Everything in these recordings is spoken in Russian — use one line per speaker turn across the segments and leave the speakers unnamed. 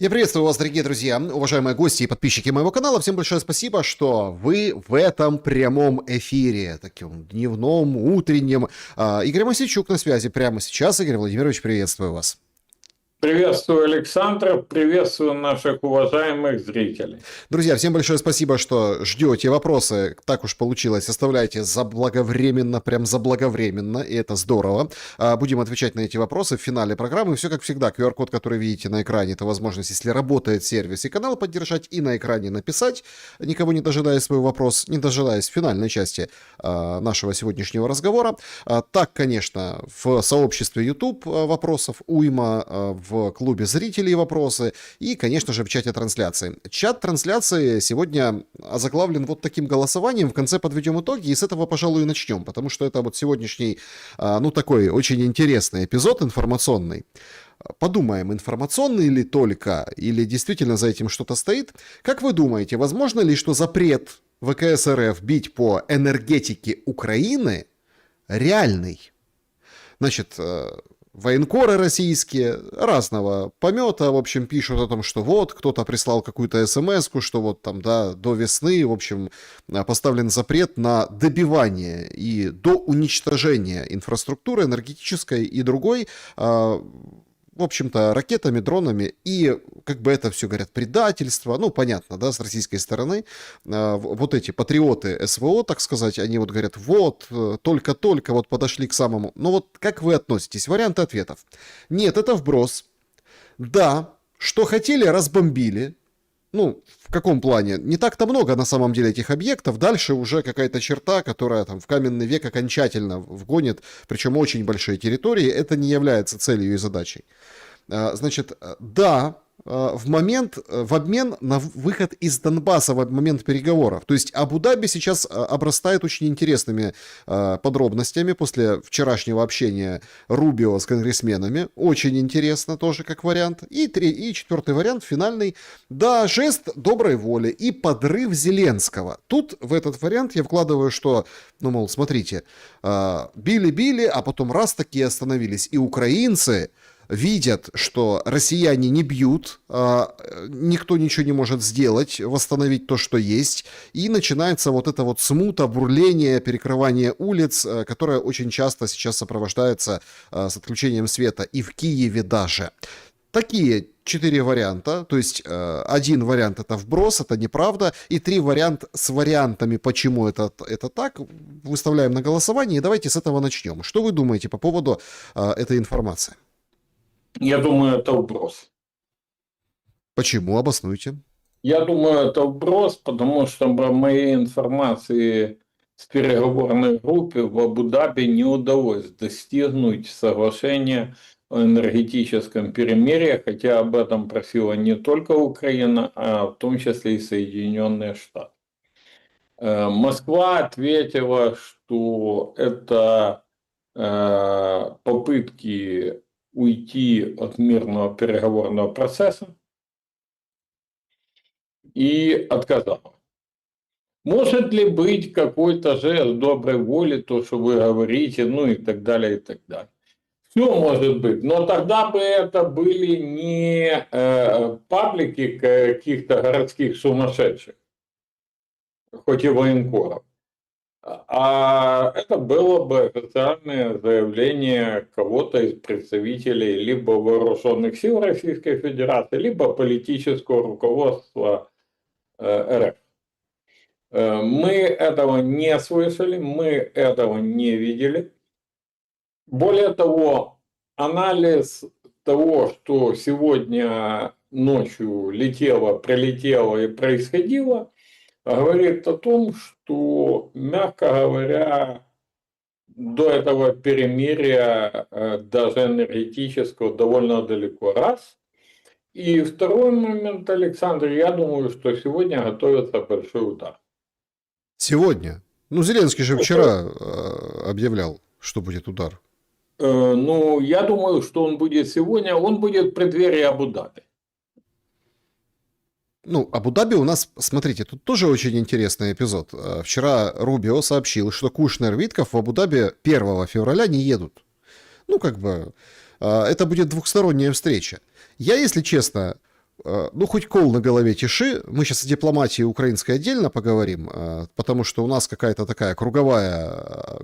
Я приветствую вас, дорогие друзья, уважаемые гости и подписчики моего канала. Всем большое спасибо, что вы в этом прямом эфире, таким дневном, утреннем. Игорь Мосичук на связи прямо сейчас. Игорь Владимирович, приветствую вас.
Приветствую, Александр, приветствую наших уважаемых зрителей.
Друзья, всем большое спасибо, что ждете вопросы. Так уж получилось, оставляйте заблаговременно, прям заблаговременно, и это здорово. Будем отвечать на эти вопросы в финале программы. Все как всегда, QR-код, который видите на экране, это возможность, если работает сервис и канал, поддержать и на экране написать, никого не дожидаясь свой вопрос, не дожидаясь финальной части нашего сегодняшнего разговора. Так, конечно, в сообществе YouTube вопросов уйма, в клубе зрителей вопросы и, конечно же, в чате трансляции. Чат трансляции сегодня озаглавлен вот таким голосованием. В конце подведем итоги и с этого, пожалуй, и начнем, потому что это вот сегодняшний, такой очень интересный эпизод информационный. Подумаем, информационный ли только, или действительно за этим что-то стоит? Как вы думаете, возможно ли, что запрет ВКС РФ бить по энергетике Украины реальный? Значит, военкоры российские разного помета, в общем, пишут о том, что вот, кто-то прислал какую-то смс-ку, что вот там, да, до весны, в общем, поставлен запрет на добивание и до уничтожения инфраструктуры энергетической и другой, в общем-то, ракетами, дронами, и как бы это все, говорят, предательство, ну, понятно, да, с российской стороны, вот эти патриоты СВО, так сказать, они вот говорят, вот, только-только вот подошли к самому, ну вот как вы относитесь? Варианты ответов. Нет, это вброс. Да, что хотели, разбомбили. Ну, в каком плане? Не так-то много на самом деле этих объектов. Дальше уже какая-то черта, которая там в каменный век окончательно вгонит, причем очень большие территории. Это не является целью и задачей. Значит, да, в обмен на выход из Донбасса в момент переговоров. То есть Абу-Даби сейчас обрастает очень интересными подробностями после вчерашнего общения Рубио с конгрессменами. Очень интересно тоже как вариант. И четвертый вариант, финальный. Да, жест доброй воли и подрыв Зеленского. Тут в этот вариант я вкладываю, что, ну, мол, смотрите, били-били, а потом раз такие остановились. И украинцы видят, что россияне не бьют, никто ничего не может сделать, восстановить то, что есть, и начинается вот это вот смута, бурление, перекрывание улиц, которое очень часто сейчас сопровождается с отключением света, и в Киеве даже. Такие 4 варианта, то есть один вариант это вброс, это неправда, и 3 варианта с вариантами, почему это так, выставляем на голосование, и давайте с этого начнем. Что вы думаете по поводу этой информации?
Я думаю, это вброс.
Почему? Обоснуйте.
Я думаю, это вброс, потому что по моей информации с переговорной группы в Абу-Даби не удалось достигнуть соглашения о энергетическом перемирии, хотя об этом просила не только Украина, а в том числе и Соединенные Штаты. Москва ответила, что это попытки уйти от мирного переговорного процесса и отказала. Может ли быть какой-то жест доброй воли, то, что вы говорите, ну и так далее, и так далее. Все может быть, но тогда бы это были не паблики каких-то городских сумасшедших, хоть и военкоров, а это было бы официальное заявление кого-то из представителей либо вооруженных сил Российской Федерации, либо политического руководства РФ. Мы этого не слышали, мы этого не видели. Более того, анализ того, что сегодня ночью летело, прилетело и происходило, говорит о том, что, мягко говоря, до этого перемирия, даже энергетического, довольно далеко. Раз. И второй момент, Александр, я думаю, что сегодня готовится большой удар.
Сегодня? Ну, Зеленский же вчера объявлял, что будет удар.
Ну, я думаю, что он будет сегодня, он будет в преддверии Абу-Даби.
Ну, Абу-Даби у нас, смотрите, тут тоже очень интересный эпизод. Вчера Рубио сообщил, что Кушнер и Витков в Абу-Даби 1 февраля не едут. Ну, как бы, это будет двухсторонняя встреча. Я, если честно, Ну, хоть кол на голове тиши. Мы сейчас о дипломатии украинской отдельно поговорим, потому что у нас какая-то такая круговая...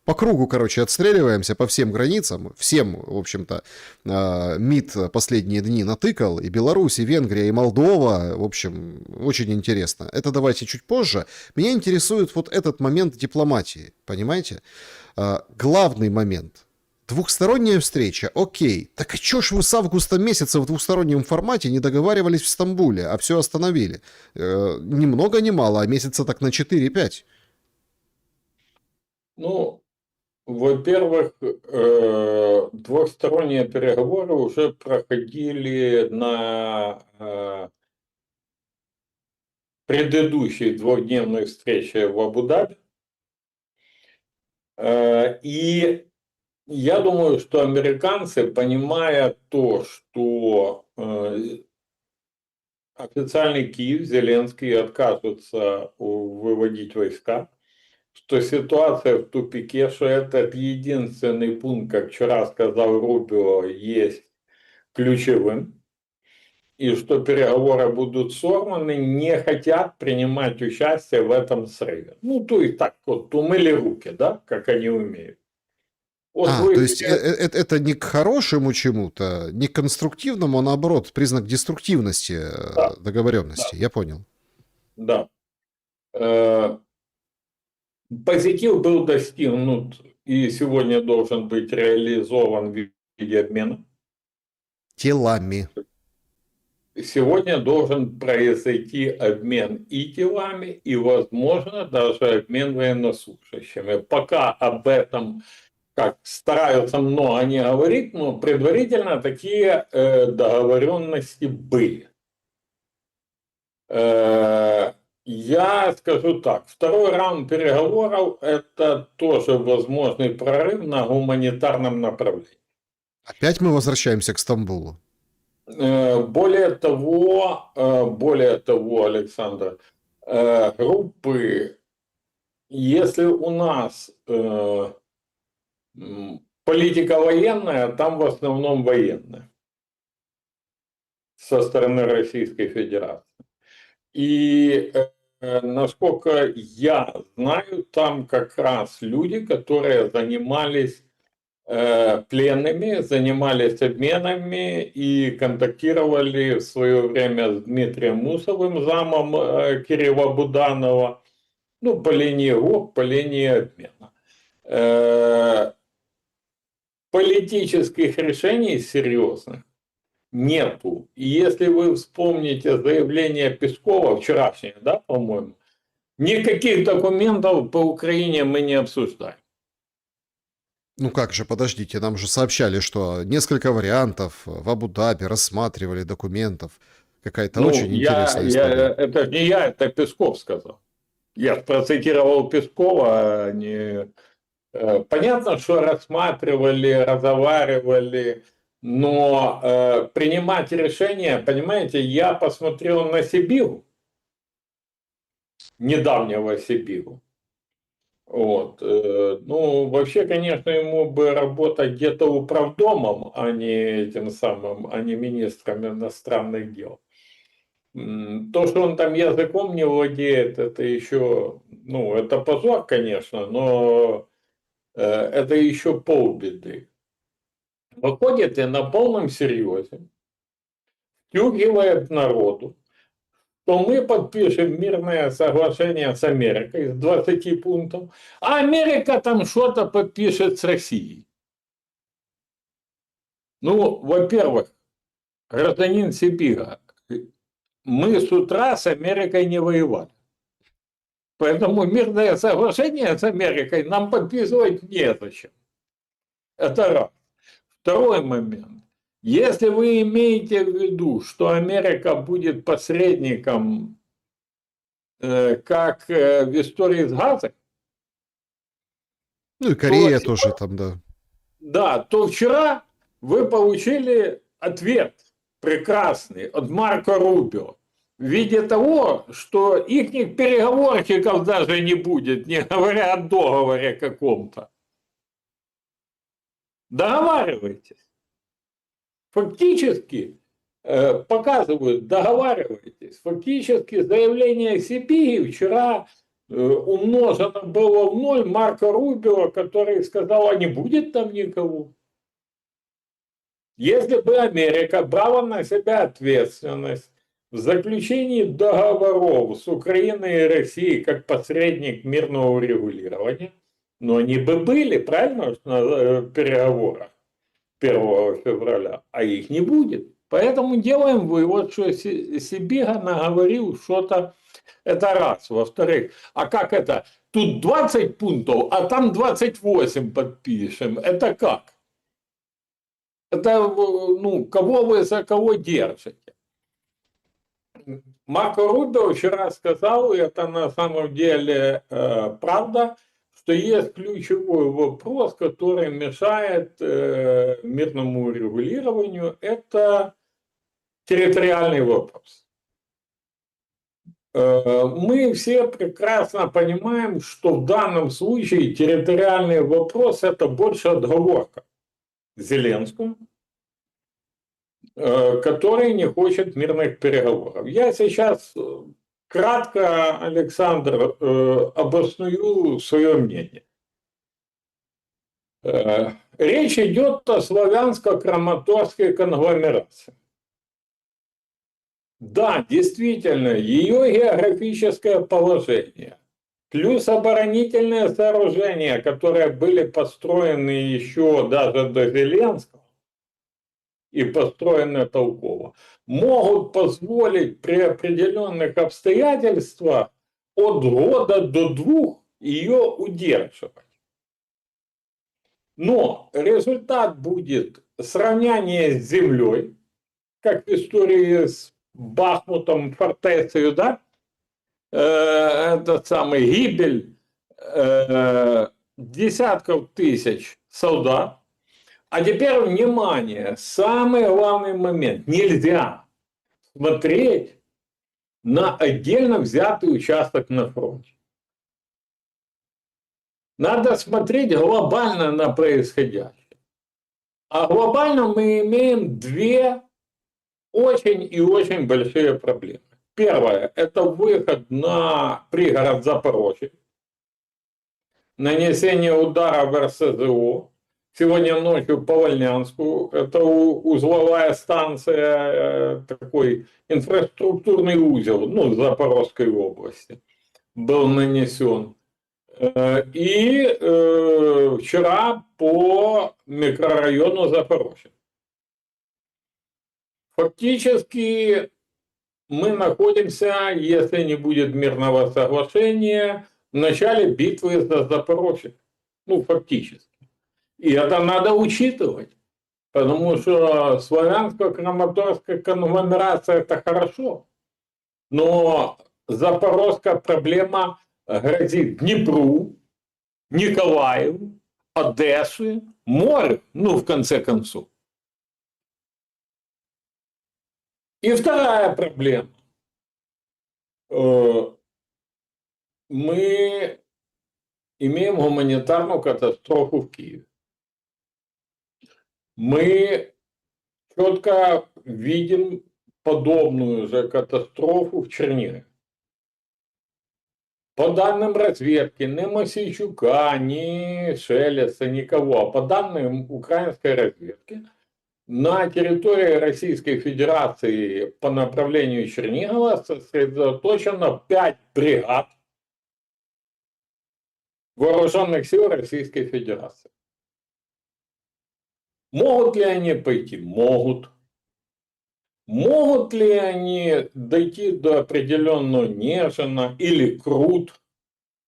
По кругу, короче, отстреливаемся по всем границам. Всем, в общем-то, МИД последние дни натыкал. И Беларусь, и Венгрия, и Молдова. В общем, очень интересно. Это давайте чуть позже. Меня интересует вот этот момент дипломатии, понимаете? Главный момент. Двухсторонняя встреча, окей. Так а чё ж вы с августа месяца в двухстороннем формате не договаривались в Стамбуле, а все остановили? Ни много ни мало, а месяца так на 4-5.
Ну, во-первых, двухсторонние переговоры уже проходили на предыдущей двухдневной встрече в Абу-Даби. И я думаю, что американцы, понимая то, что официальный Киев, Зеленский откажутся выводить войска, что ситуация в тупике, что этот единственный пункт, как вчера сказал Рубио, есть ключевым, и что переговоры будут сорваны, не хотят принимать участие в этом срыве. Ну, то есть так вот, умыли руки, да, как они умеют. Вот
То
вы...
есть это не к хорошему чему-то, не к конструктивному, а наоборот, признак деструктивности
Да,
договоренности.
да,
Я понял.
да. Позитив был достигнут и сегодня должен быть реализован в виде обмена.
Телами.
Сегодня должен произойти обмен и телами, и, возможно, даже обмен военнослужащими. Пока об этом как стараются много не говорить, но предварительно такие договоренности были. Я скажу так, второй раунд переговоров – это тоже возможный прорыв на гуманитарном направлении.
Опять мы возвращаемся к Стамбулу.
Более того, Александр, группы, если у нас политика военная, там в основном военная со стороны Российской Федерации. И насколько я знаю, там как раз люди, которые занимались пленными, занимались обменами и контактировали в свое время с Дмитрием Мусовым, замом Кирилла Буданова, ну, по линии ГОК, по линии обмена. Политических решений серьезных нету. И если вы вспомните заявление Пескова, вчерашнее, да, по-моему, никаких документов по Украине мы не обсуждаем.
Ну как же, подождите, нам же сообщали, что несколько вариантов в Абу-Даби рассматривали документов. Какая-то очень интересная история.
Это не я, это Песков сказал. Я процитировал Пескова, а не... Понятно, что рассматривали, разговаривали, но принимать решения, понимаете, я посмотрел на Сибиру, недавнего Сибиру. Вот. Ну, вообще, конечно, ему бы работать где-то управдомом, а не этим самым, а не министром иностранных дел. То, что он там языком не владеет, это еще, ну, это позор, конечно, но это еще полбеды. Выходит и на полном серьезе втюгивает народу, то мы подпишем мирное соглашение с Америкой с 20 пунктов, а Америка там что-то подпишет с Россией. Ну, во-первых, гражданин Сибири, мы с утра с Америкой не воевали. Поэтому мирное соглашение с Америкой нам подписывать незачем. Это раз. Второй момент. Если вы имеете в виду, что Америка будет посредником, как в истории с Газой,
Ну и Корея тоже там, да.
да, то вчера вы получили ответ прекрасный от Марко Рубио в виде того, что их переговорщиков даже не будет, не говоря о договоре каком-то. Договаривайтесь. Фактически показывают, договаривайтесь. Фактически заявление Сибири вчера умножено было в ноль Марко Рубио, который сказал, а не будет там никого. Если бы Америка брала на себя ответственность в заключении договоров с Украиной и Россией как посредник мирного урегулирования, но они бы были, правильно, на переговорах 1 февраля, а их не будет. Поэтому делаем вывод, что Сибига наговорил что-то, это раз. Во-вторых, а как это? Тут 20 пунктов, а там 28 подпишем. Это как? Это, ну, кого вы за кого держите? Марко Рубио вчера сказал, и это на самом деле правда, что есть ключевой вопрос, который мешает мирному урегулированию, это территориальный вопрос. Мы все прекрасно понимаем, что в данном случае территориальный вопрос – это больше отговорка Зеленскому, который не хочет мирных переговоров. Я сейчас кратко, Александр, обосную свое мнение. Речь идет о славянско-краматорской конгломерации. Да, действительно, ее географическое положение, плюс оборонительные сооружения, которые были построены еще даже до Зеленского и построены толково, могут позволить при определенных обстоятельствах от года до 2 ее удерживать. Но результат будет сравнение с землей, как в истории с Бахмутом, фортецею, да, этот самый гибель десятков тысяч солдат. А теперь, внимание, самый главный момент. Нельзя смотреть на отдельно взятый участок на фронте. Надо смотреть глобально на происходящее. А глобально мы имеем 2 очень и очень большие проблемы. Первое – это выход на пригород Запорожья, нанесение удара в РСЗО. Сегодня ночью по Волнянску, это узловая станция, такой инфраструктурный узел, ну, Запорожской области, был нанесен. И вчера по микрорайону Запорожья. Фактически мы находимся, если не будет мирного соглашения, в начале битвы за Запорожье. Ну, фактически. И это надо учитывать. Потому что славянско-краматорская конгломерация – это хорошо. Но запорожская проблема грозит Днепру, Николаеву, Одессе, морю, ну, в конце концов. И вторая проблема. Мы имеем гуманитарную катастрофу в Киеве. Мы четко видим подобную же катастрофу в Чернигове. По данным разведки, ни Мосейчука, ни Шелеста, никого, а по данным украинской разведки, на территории Российской Федерации по направлению Чернигова сосредоточено 5 бригад вооруженных сил Российской Федерации. Могут ли они пойти? Могут. Могут ли они дойти до определенного Нежина или Крут?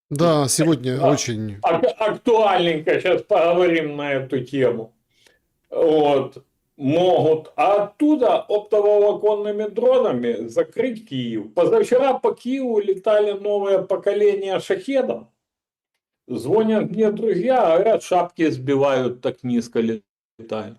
Да, сегодня очень...
Актуальненько, сейчас поговорим на эту тему. Вот. Могут. А оттуда оптоволоконными дронами закрыть Киев. Позавчера по Киеву летали новое поколение шахедов. Звонят мне друзья, говорят, шапки сбивают, так низко летают.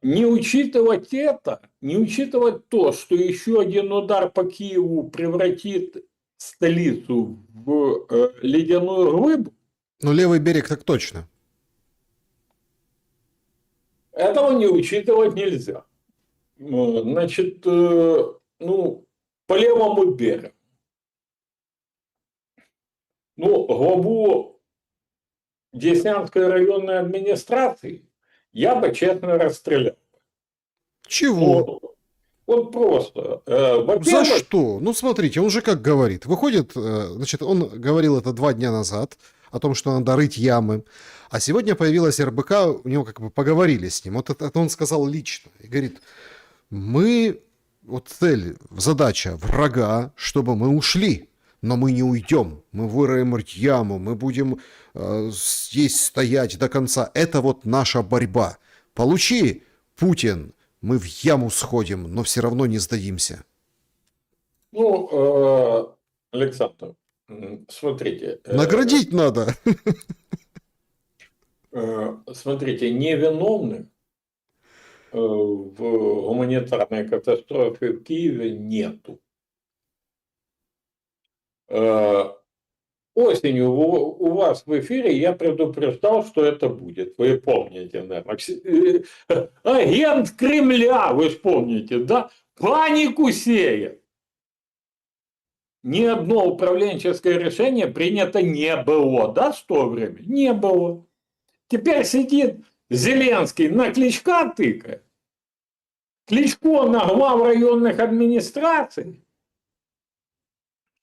Не учитывать это, не учитывать то, что еще один удар по Киеву превратит столицу в ледяную глыбу.
Ну, левый берег так точно.
Этого не учитывать нельзя. Значит, ну, по левому берегу. Ну, главу Деснянской районной администрации я бы, честно, расстрелял.
Чего?
Ну, вот просто.
За
Во-первых,
что? Ну, смотрите, он же как говорит. Выходит, значит, он говорил это 2 дня назад, о том, что надо рыть ямы. А сегодня появилась РБК, у него как бы поговорили с ним. Вот это он сказал лично. И говорит, мы, вот цель, задача врага, чтобы мы ушли. Но мы не уйдем. Мы выроем яму, мы будем здесь стоять до конца. Это вот наша борьба. Получи, Путин, мы в яму сходим, но все равно не сдадимся.
ну, Александр, смотрите,
Наградить надо.
смотрите, невиновных в гуманитарной катастрофе в Киеве нету. Осенью у вас в эфире я предупреждал, что это будет. Вы помните, наверное. Агент Кремля, вы же помните, да? Панику сеет. Ни одно управленческое решение принято не было, да, в то время? Не было. Теперь сидит Зеленский на Кличка тыкает. Кличко на глав районных администраций.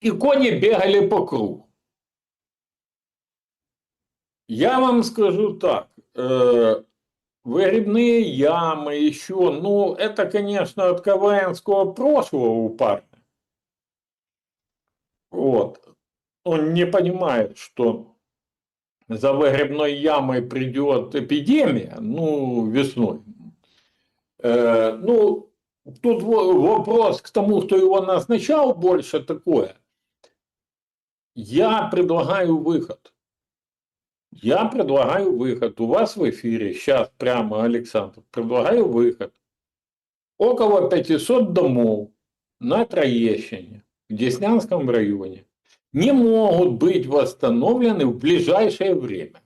И кони бегали по кругу. Я вам скажу так. Выгребные ямы еще, ну, это, конечно, от КВНского прошлого у парня. Вот. Он не понимает, что за выгребной ямой придет эпидемия, ну, весной. Ну, тут вопрос к тому, кто его назначал, больше такое. Я предлагаю выход. Я предлагаю выход. У вас в эфире сейчас прямо, Александр, предлагаю выход. Около 500 домов на Троещине, в Деснянском районе, не могут быть восстановлены в ближайшее время.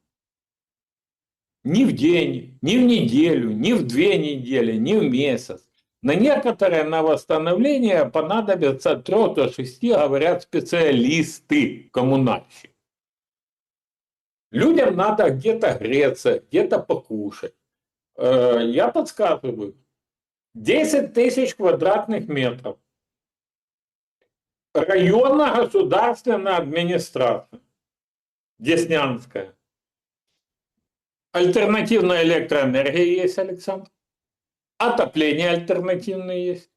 Ни в день, ни в неделю, ни в 2 недели, ни в месяц. На некоторые на восстановление понадобится от 3 до 6, говорят специалисты, коммунальщики. Людям надо где-то греться, где-то покушать. Я подсказываю. 10 тысяч квадратных метров. Районно-государственная администрация. Деснянская. Альтернативная электроэнергия есть, Александр. Отопление альтернативное есть.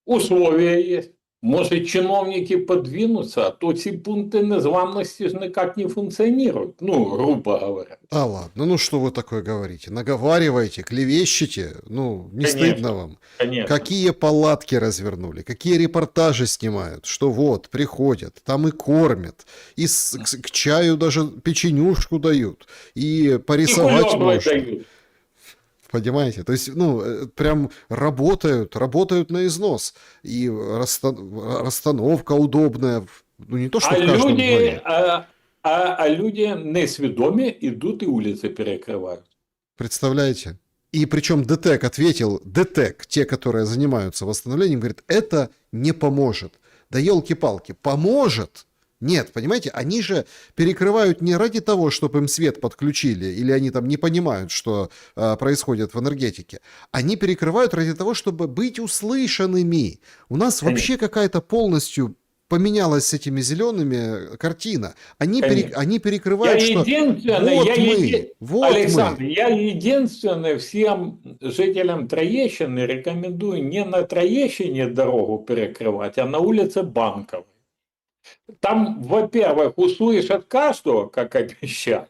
Условия есть. Может, чиновники подвинутся, а то эти пункты незламности никак не функционируют. Ну, грубо говоря.
Да ладно, ну что вы такое говорите? Наговариваете, клевещете? Ну, не стыдно вам?
Конечно.
Какие палатки развернули, какие репортажи снимают, что вот, приходят, там и кормят, и к чаю даже печенюшку дают, и порисовать
И
можно.
дают.
Понимаете? То есть, ну, прям работают на износ. И расстановка удобная. Ну, не то, что в каждом дворе.
Люди несвідомі йдуть і вулиці перекривають.
Представляете? И причем ДТЭК ответил, ДТЭК, те, которые занимаются восстановлением, говорит, это не поможет. Да елки-палки, поможет? Нет, понимаете, они же перекрывают не ради того, чтобы им свет подключили, или они там не понимают, что происходит в энергетике. Они перекрывают ради того, чтобы быть услышанными. У нас вообще какая-то полностью поменялась с этими зелеными картина. Они перекрывают, что вот
Александр,
мы.
я единственное всем жителям Троещины рекомендую не на Троещине дорогу перекрывать, а на улице Банковой. Там, во-первых, услышат каждого, как обещали.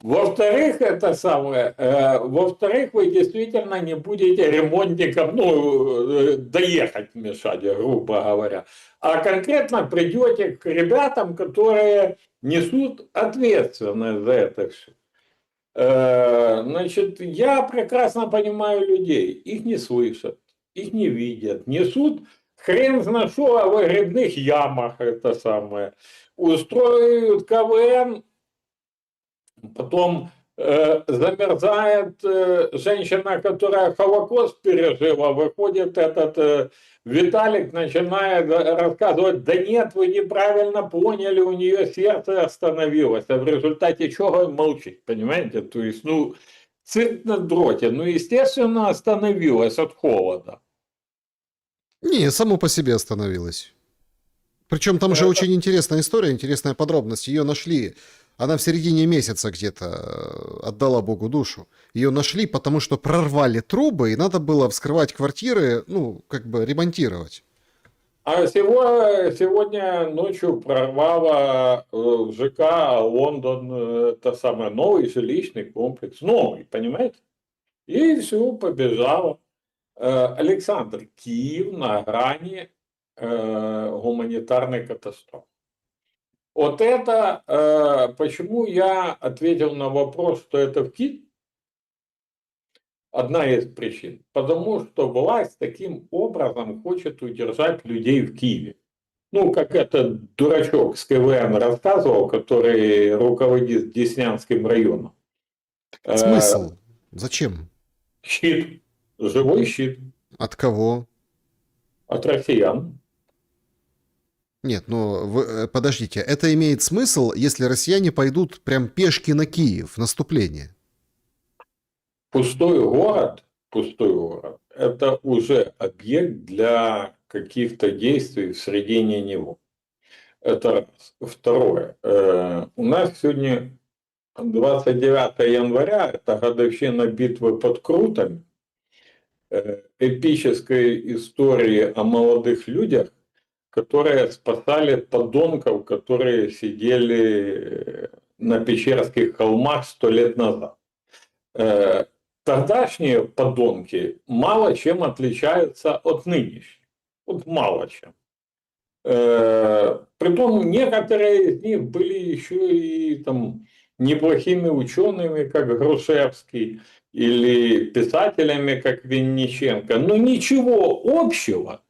Во-вторых, во-вторых, вы действительно не будете ремонтником, ну, доехать мешать, грубо говоря. А конкретно придете к ребятам, которые несут ответственность за это все. Значит, я прекрасно понимаю людей. Их не слышат, их не видят. Несут хрен знает что о выгребных ямах, это самое. Устроят КВН, потом замерзает женщина, которая Холокост пережила, выходит этот Виталик, начинает рассказывать: да нет, вы неправильно поняли, у нее сердце остановилось, а в результате чего он молчит, понимаете? То есть, ну, цирк на дроте, ну, естественно, остановилось от холода.
Не, само по себе остановилось. Причем там же очень интересная история, интересная подробность. Ее нашли. Она в середине месяца где-то отдала Богу душу. Ее нашли, потому что прорвали трубы, и надо было вскрывать квартиры, ну, как бы ремонтировать.
А сегодня ночью прорвало в ЖК Лондон, это самое, новый жилищный комплекс. Новый, понимаете? И все, побежало. Александр, Киев на грани гуманитарной катастрофы. Вот это, почему я ответил на вопрос, что это в Киеве. Одна из причин. Потому что власть таким образом хочет удержать людей в Киеве. Ну, как этот дурачок с КВН рассказывал, который руководит Деснянским районом.
Смысл? Зачем?
Щит. Живой щит.
От кого?
От россиян.
Нет, подождите, это имеет смысл, если россияне пойдут прям пешки на Киев, наступление?
Пустой город, это уже объект для каких-то действий в средине него. Это раз. Второе. У нас сегодня 29 января, это годовщина битвы под Крутами, эпической истории о молодых людях, которые спасали подонков, которые сидели на Печерских холмах 100 лет назад. Тогдашние подонки мало чем отличаются от нынешних. Вот мало чем. Притом некоторые из них были еще и там неплохими учеными, как Грушевский, или писателями, как Винниченко, но ничего общего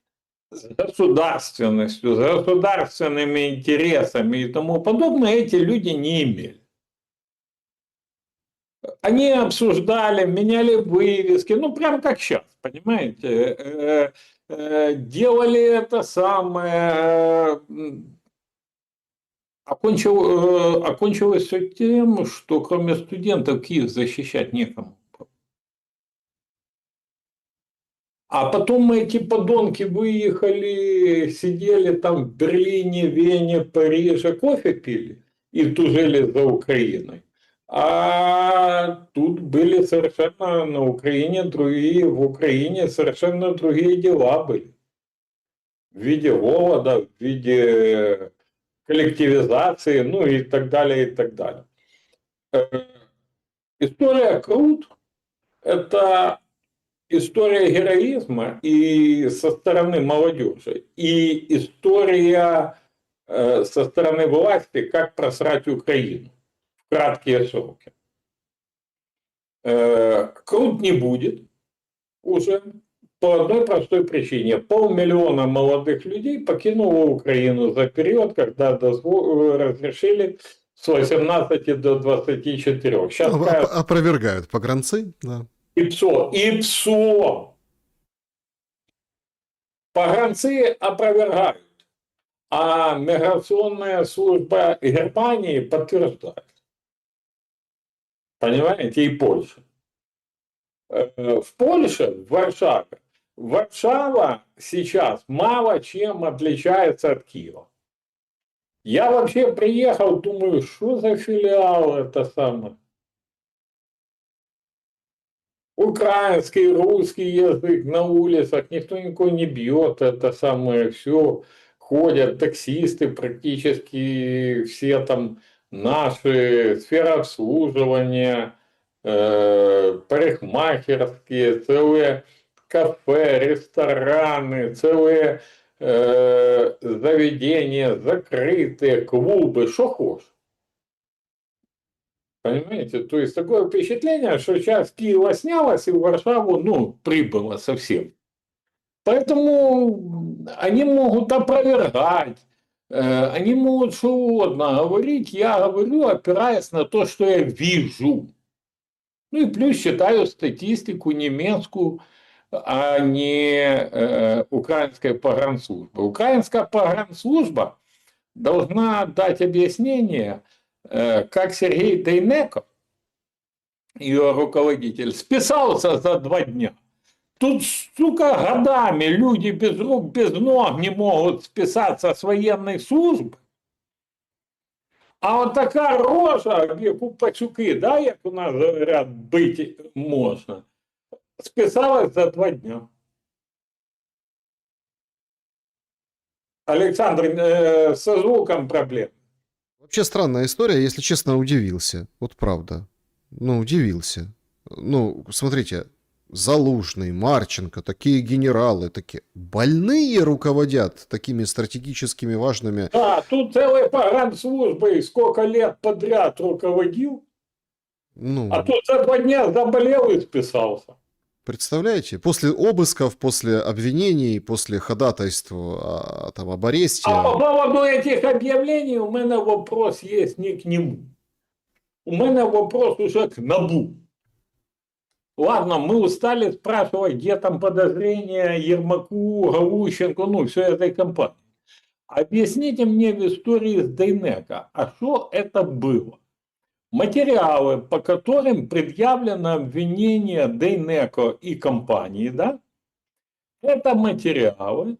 с государственностью, с государственными интересами и тому подобное эти люди не имели. Они обсуждали, меняли вывески, ну, прям как сейчас, понимаете? Делали это самое. Окончилось все тем, что кроме студентов Киев защищать некому. А потом эти подонки выехали, сидели там в Берлине, Вене, Париже, кофе пили и тужили за Украиной. А тут были совершенно на Украине другие, в Украине совершенно другие дела были. В виде голода, в виде коллективизации, ну и так далее, и так далее. История Крут – это история героизма и со стороны молодежи, и история со стороны власти, как просрать Украину в краткие сроки. Крут не будет уже по одной простой причине. 500 000 молодых людей покинуло Украину за период, когда разрешили с 18 до 24. Сейчас
опровергают погранцы, да.
ИПСО. Погранцы опровергают, а миграционная служба Германии подтверждает. Понимаете, и Польша. В Польше, в Варшаве, Варшава сейчас мало чем отличается от Киева. Я вообще приехал, думаю, что за филиал это самое. Украинский, русский язык на улицах, никто никого не бьет, это самое все. Ходят таксисты, практически все там наши, сфера обслуживания, парикмахерские, целые кафе, рестораны, целые заведения, закрытые, клубы, что хочешь. Понимаете? То есть такое впечатление, что сейчас Киева снялась и в Варшаву, ну, прибыло совсем. Поэтому они могут опровергать, они могут что угодно говорить. Я говорю, опираясь на то, что я вижу. Ну и плюс читаю статистику немецкую, а не украинская погранслужба. Украинская погранслужба должна дать объяснение, как Сергей Дейнеко, ее руководитель, списался за 2 дня. Тут, сука, годами люди без рук, без ног не могут списаться с военной службы. А вот така рожа, яку пацюки, да, як у нас говорят, бить можна, списалась за 2 дня. Александр, со звуком проблем.
Вообще странная история, если честно, удивился. Вот правда. Ну, удивился. Ну, смотрите, Залужный, Марченко, такие генералы, такие больные руководят такими стратегическими важными.
Да, тут целая погранслужбой сколько лет подряд руководил,
Ну,
а тут за 2 дня заболел и списался.
представляете, после обысков, после обвинений, после ходатайств там, об аресте.
А по поводу этих объявлений у меня вопрос есть не к нему. У меня вопрос уже к НАБУ. Ладно, мы устали спрашивать, где там подозрения Ермаку, Галущенко, ну, все этой компании. Объясните мне в истории с Дейнеко, а что это было? Материалы, по которым предъявлено обвинение Дейнеко и компании, да? Это материалы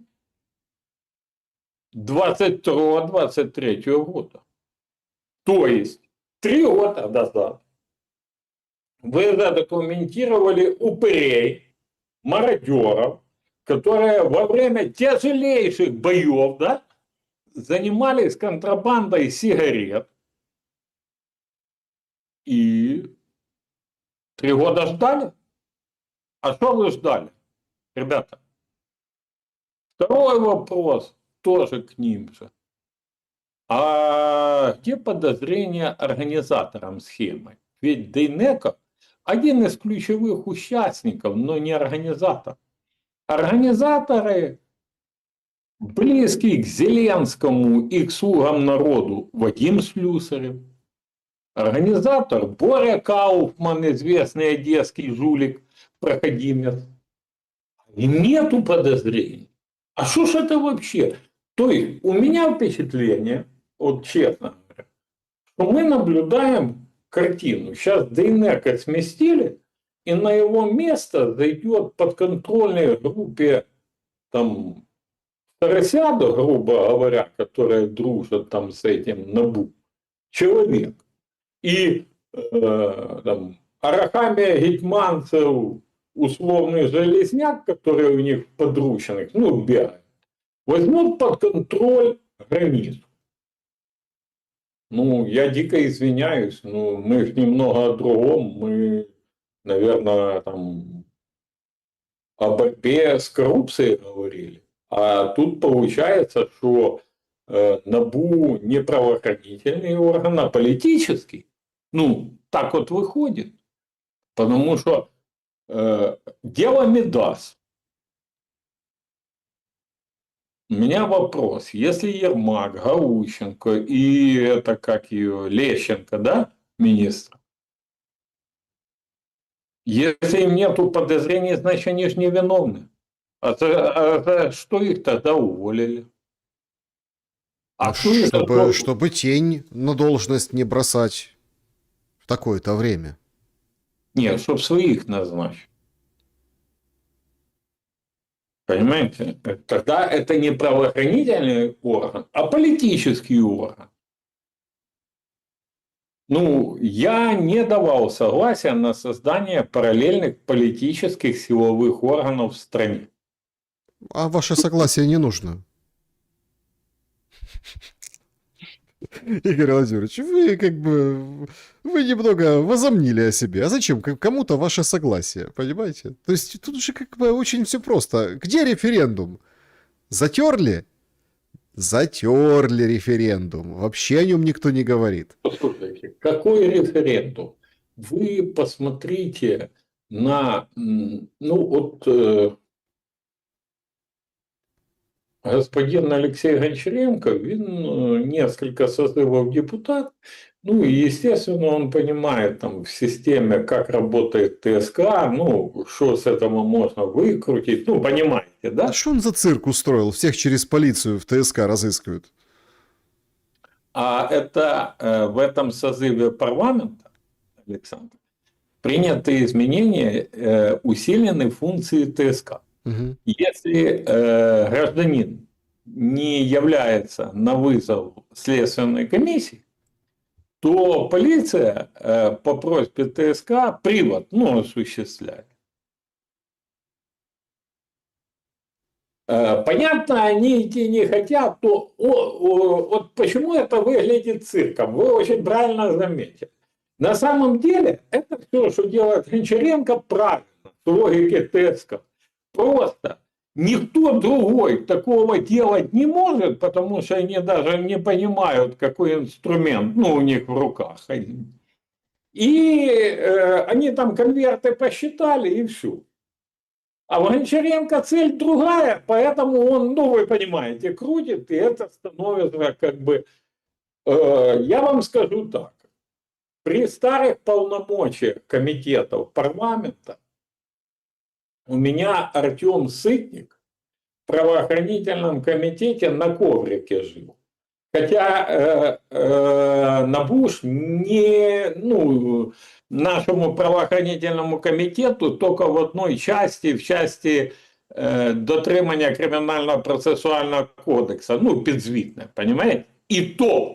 22-23 года. То есть 3 года назад вы задокументировали упырей, мародеров, которые во время тяжелейших боев, да, занимались контрабандой сигарет. И 3 года ждали. А что вы ждали, ребята? Второй вопрос тоже к ним же. А где подозрения организаторам схемы? Ведь Дейнеко один из ключевых участников, но не организатор. Организаторы близкие к Зеленскому и к слугам народу Вадим Слюсарев. Организатор Боря Кауфман, известный одесский жулик, проходимец. И нету подозрений. А что ж это вообще? То есть у меня впечатление, вот честно говоря, что мы наблюдаем картину. Сейчас Дейнеко сместили, и на его место зайдет подконтрольной группе там Тарасяда, грубо говоря, которые дружат там с этим НАБУ, человек. И там, Арахамия Гетманцев, условный Железняк, который у них подручных, ну, бегает, возьмут под контроль границу. Ну, я дико извиняюсь, но мы же немного о другом. Мы, наверное, там о борьбе с коррупцией говорили. А тут получается, что НАБУ не правоохранительный орган, а политический. Ну, так вот выходит. Потому что дело Мидас. У меня вопрос. Если Ермак, Галущенко и это как ее, Лещенко, да, министр, если им нету подозрений, значит они же невиновны. За что их тогда уволили? А кто их
Чтобы тень на должность не бросать в такое-то время.
Нет, чтобы своих назначить. Понимаете? Тогда это не правоохранительный орган, а политический орган. Ну, я не давал согласия на создание параллельных политических силовых органов в стране.
А ваше согласие не нужно. Игорь Владимирович, вы как бы вы немного возомнили о себе. А зачем кому-то ваше согласие, понимаете? То есть тут же как бы очень все просто. Где референдум? Затерли? Затерли референдум. Вообще о нем никто не говорит.
Послушайте, какой референдум? Вы посмотрите на, ну вот господин Алексей Гончаренко, він несколько созывов депутат, Ну, и, естественно, он понимает там в системе, как работает ТСК, ну, что с этого можно выкрутить, ну, понимаете,
А
да?
что он за цирк устроил? Всех через полицию в ТСК разыскивают.
А это в этом созыве парламента, Александр, приняты изменения, усилены функции ТСК.
Мгм.
Если гражданин не является на вызов следственной комиссии, то полиция по просьбе ТСК привод, ну, осуществляет. Понятно, они идти не хотят, то вот почему это выглядит цирком, вы очень правильно заметили. На самом деле, это все, что делает Гончаренко, правильно, с логики ТСК. Просто никто другой такого делать не может, потому что они даже не понимают, какой инструмент, ну, у них в руках. И они там конверты посчитали, и все. А у Гончаренко цель другая, поэтому он, ну, вы понимаете, крутит, и это становится как бы... я вам скажу так. При старых полномочиях комитетов парламента у меня Артем Сытник в правоохранительном комитете на коврике жил. Хотя Набуш не, ну, нашему правоохранительному комітету только в одной части, в части дотримання кримінального процесуального кодексу, ну, підзвітне, понимаете? И то.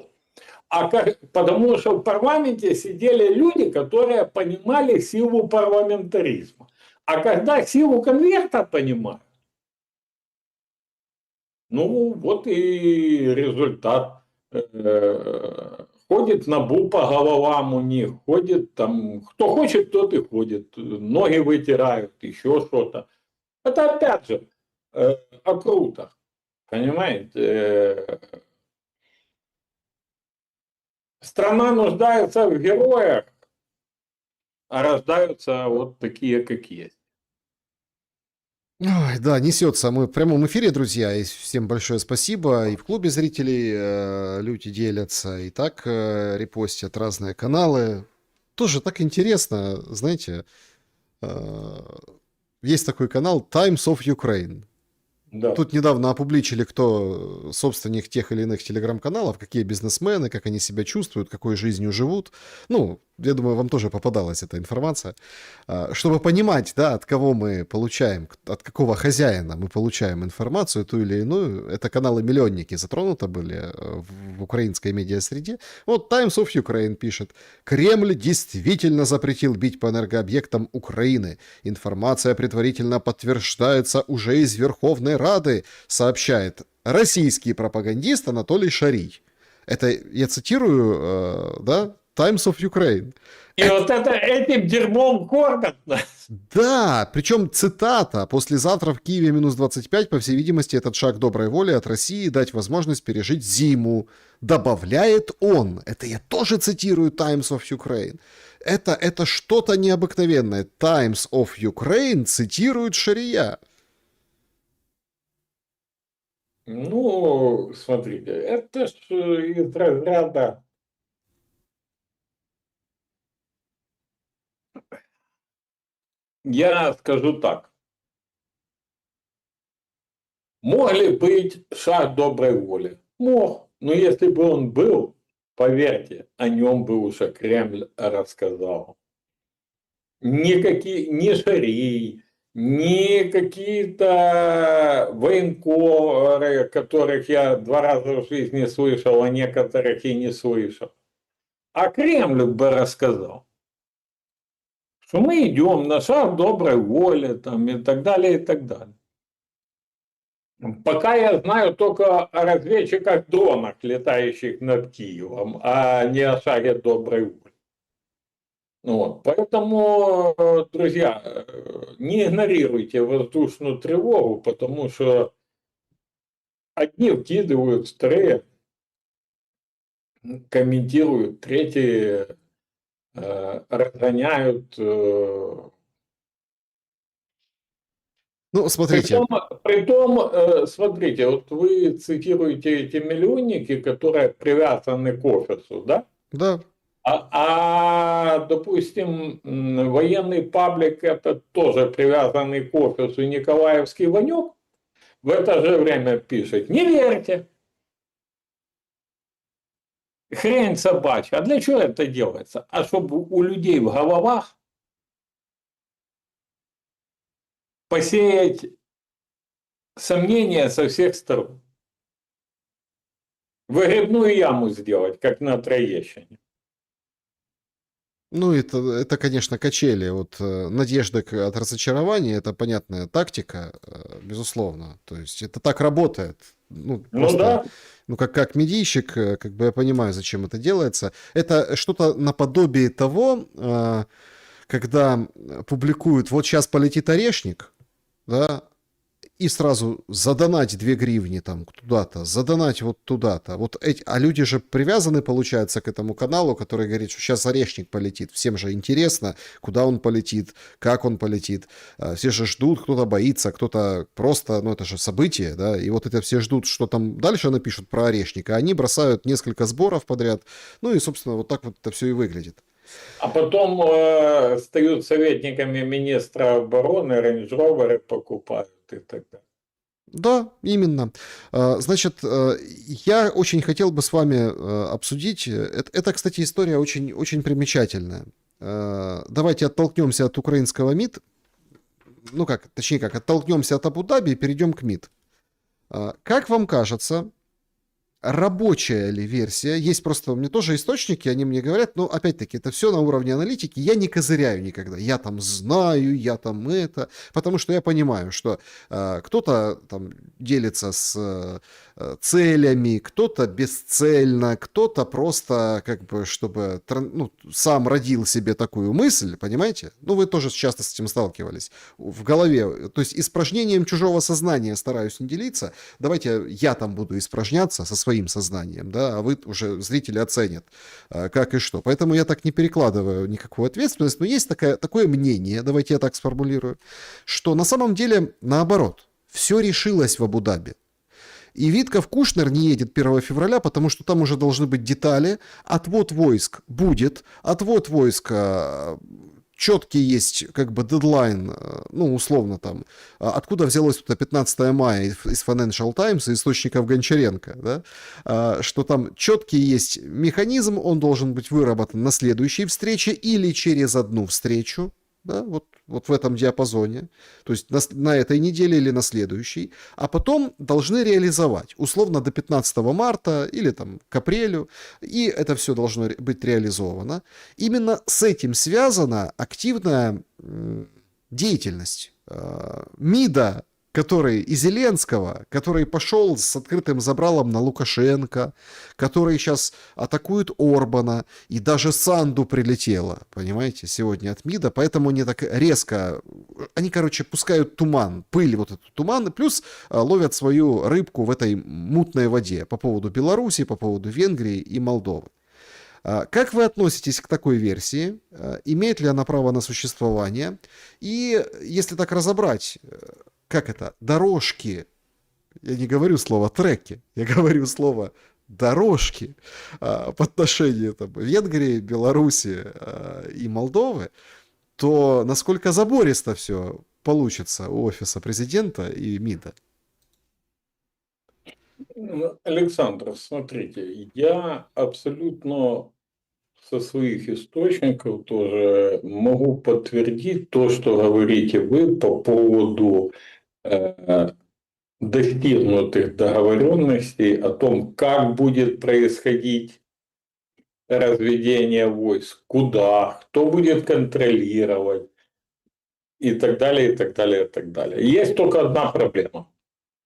Потому что в парламенте сидели люди, которые понимали силу парламентаризма. А когда силу конверта понимают, ну, вот и результат. Ходит НАБУ по головам у них, ходит там, кто хочет, тот и ходит, ноги вытирают, еще что-то. Это опять же о круто, понимаете? Страна нуждается в героях, а рождаются вот такие, как есть.
Ой, да, несется. Мы в прямом эфире, друзья, и всем большое спасибо. И в клубе зрителей люди делятся, и так репостят разные каналы. Тоже так интересно, знаете, э, есть такой канал Times of Ukraine.
Да.
Тут недавно опубличили, кто собственник тех или иных телеграм-каналов, какие бизнесмены, как они себя чувствуют, какой жизнью живут. Ну, я думаю, вам тоже попадалась эта информация. Чтобы понимать, да, от кого мы получаем, от какого хозяина мы получаем информацию, ту или иную. Это каналы-миллионники затронуты были в украинской медиасреде. Вот Times of Ukraine пишет. Кремль действительно запретил бить по энергообъектам Украины. Информация предварительно подтверждается уже из Верховной Рады, сообщает российский пропагандист Анатолий Шарий. Это я цитирую, да, Times of Ukraine.
И вот это этим дерьмом кормят нас.
Да, причем цитата. Послезавтра в Киеве минус 25, по всей видимости, этот шаг доброй воли от России дать возможность пережить зиму. Добавляет он. Это я тоже цитирую Times of Ukraine. Это что-то необыкновенное. Times of Ukraine цитирует Шария.
Ну, смотрите, это ж из разряда... Я скажу так. Мог ли быть шаг доброй воли? Мог. Но если бы он был, поверьте, о нем бы уже Кремль рассказал. Ни Шарий, ни какие-то военкоры, которых я 2 раза в жизни слышал, а некоторых и не слышал. А Кремль бы рассказал, что мы идем на шаг доброй воли там, и так далее, и так далее. Пока я знаю только о разведчиках-дронах, летающих над Киевом, а не о шаге доброй воли. Вот. Поэтому, друзья, не игнорируйте воздушную тревогу, потому что одни вкидывают, вторые комментируют, третьи разгоняют.
Ну, смотрите.
Притом, смотрите, вот вы цитируете эти миллионники, которые привязаны к офису, да?
Да.
Допустим, военный паблик, это тоже привязанный к офису Николаевский Ванек, в это же время пишет: не верьте, хрень собачья. А для чего это делается? А чтобы у людей в головах посеять сомнения со всех сторон. Выгребную яму сделать, как на Троещине.
Ну, это, конечно, качели от надежды от разочарования. Это понятная тактика, безусловно. То есть это так работает. Ну,
Ну
просто,
да.
ну, как медийщик, как бы я понимаю, зачем это делается. Это что-то наподобие того, когда публикуют: вот сейчас полетит орешник, да, и сразу задонать 2 гривни там туда-то, задонать вот туда-то. Вот эти, а люди же привязаны, получается, к этому каналу, который говорит, что сейчас орешник полетит. Всем же интересно, куда он полетит, как он полетит. Все же ждут, кто-то боится, кто-то просто, ну это же событие, да, и вот это все ждут, что там дальше напишут про орешник, а они бросают несколько сборов подряд. Ну и, собственно, вот так вот это все и выглядит.
А потом стают советниками министра обороны, рейндж-роверы покупают и так далее.
Да, именно. Значит, я очень хотел бы с вами обсудить. Это, кстати, история очень, очень примечательная. Давайте оттолкнемся от украинского МИД. Ну как, точнее как, оттолкнемся от Абу-Даби и перейдем к МИД. Как вам кажется, рабочая ли версия? Есть просто у меня тоже источники, они мне говорят, но опять-таки это все на уровне аналитики, я не козыряю никогда, я там знаю, я там это, потому что я понимаю, что кто-то там делится с целями, кто-то бесцельно, кто-то просто как бы, чтобы ну, сам родил себе такую мысль, понимаете? Ну, вы тоже часто с этим сталкивались в голове, то есть испражнением чужого сознания стараюсь не делиться, давайте я там буду испражняться со своим сознанием, да, а вы уже, зрители, оценят, как и что. Поэтому я так не перекладываю никакую ответственность, но есть такое мнение, давайте я так сформулирую, что на самом деле наоборот, все решилось в Абу-Даби. И Витков Кушнер не едет 1 февраля, потому что там уже должны быть детали. Отвод войск будет. Отвод войска четкий есть как бы дедлайн, ну, условно там, откуда взялось это 15 мая из Financial Times, из источников Гончаренко, да, что там четкий есть механизм, он должен быть выработан на следующей встрече или через одну встречу, да, вот в этом диапазоне, то есть на этой неделе или на следующей, а потом должны реализовать, условно, до 15 марта или там к апрелю, и это все должно быть реализовано. Именно с этим связана активная деятельность МИДа, который и Зеленского, который пошел с открытым забралом на Лукашенко, который сейчас атакует Орбана, и даже Санду прилетело, понимаете, сегодня от МИДа, поэтому они так резко, они, короче, пускают туман, пыль вот эту туман, и плюс ловят свою рыбку в этой мутной воде по поводу Беларуси, по поводу Венгрии и Молдовы. Как вы относитесь к такой версии? Имеет ли она право на существование? И если так разобрать, как это, дорожки, я не говорю слово треки, я говорю слово дорожки по отношению там, Венгрии, Беларуси и Молдовы, то насколько забористо все получится у офиса президента и МИДа?
Александр, смотрите, я абсолютно со своих источников тоже могу подтвердить то, что говорите вы по поводу достигнутых договоренностей о том, как будет происходить разведение войск, куда, кто будет контролировать и так далее, и так далее, и так далее. Есть только одна проблема.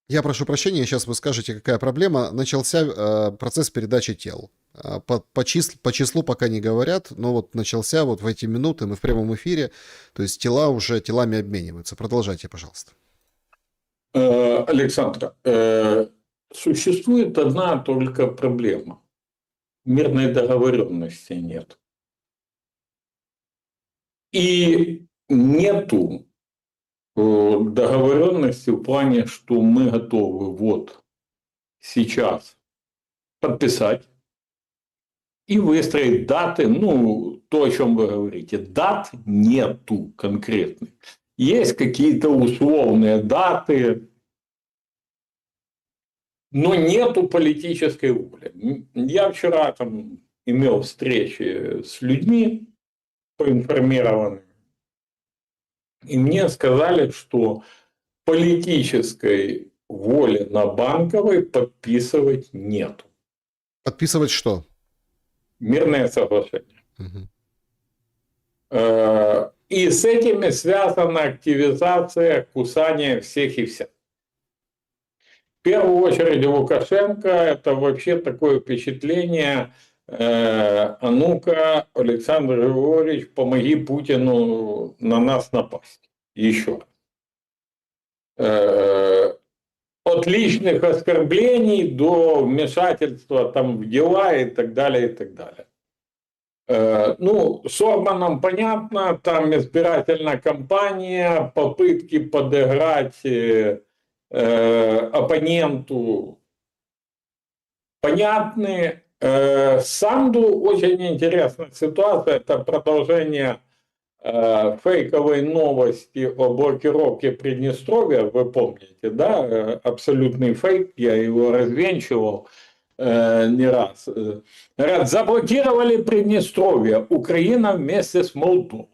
Я прошу прощения, сейчас вы скажете, какая проблема. Начался процесс передачи тел. По числу пока не говорят, но вот начался вот в эти минуты, мы в прямом эфире, то есть тела уже телами обмениваются. Продолжайте, пожалуйста.
Александр, существует одна только проблема. Мирной договоренности нет. И нету договоренности в плане, что мы готовы вот сейчас подписать и выстроить даты, ну, то, о чем вы говорите. Дат нету конкретных. Есть какие-то условные даты, но нету политической воли. Я вчера там имел встречи с людьми поинформированными, и мне сказали, что политической воли на Банковой подписывать нету.
Подписывать что?
Мирное соглашение.
Мгм.
И с этими связана активизация кусания всех и вся. В первую очередь Лукашенко, это вообще такое впечатление, а ну-ка, Александр Григорьевич, помоги Путину на нас напасть. Еще раз. От личных оскорблений до вмешательства там в дела и так далее, и так далее. Ну, с Орбаном понятно, там избирательная кампания, попытки подыграть оппоненту понятны. Санду очень интересная ситуация, это продолжение фейковой новости о блокировке Приднестровья, вы помните, да, абсолютный фейк, я его развенчивал не раз. Говорят, заблокировали Приднестровье, Украина вместе с Молдовой.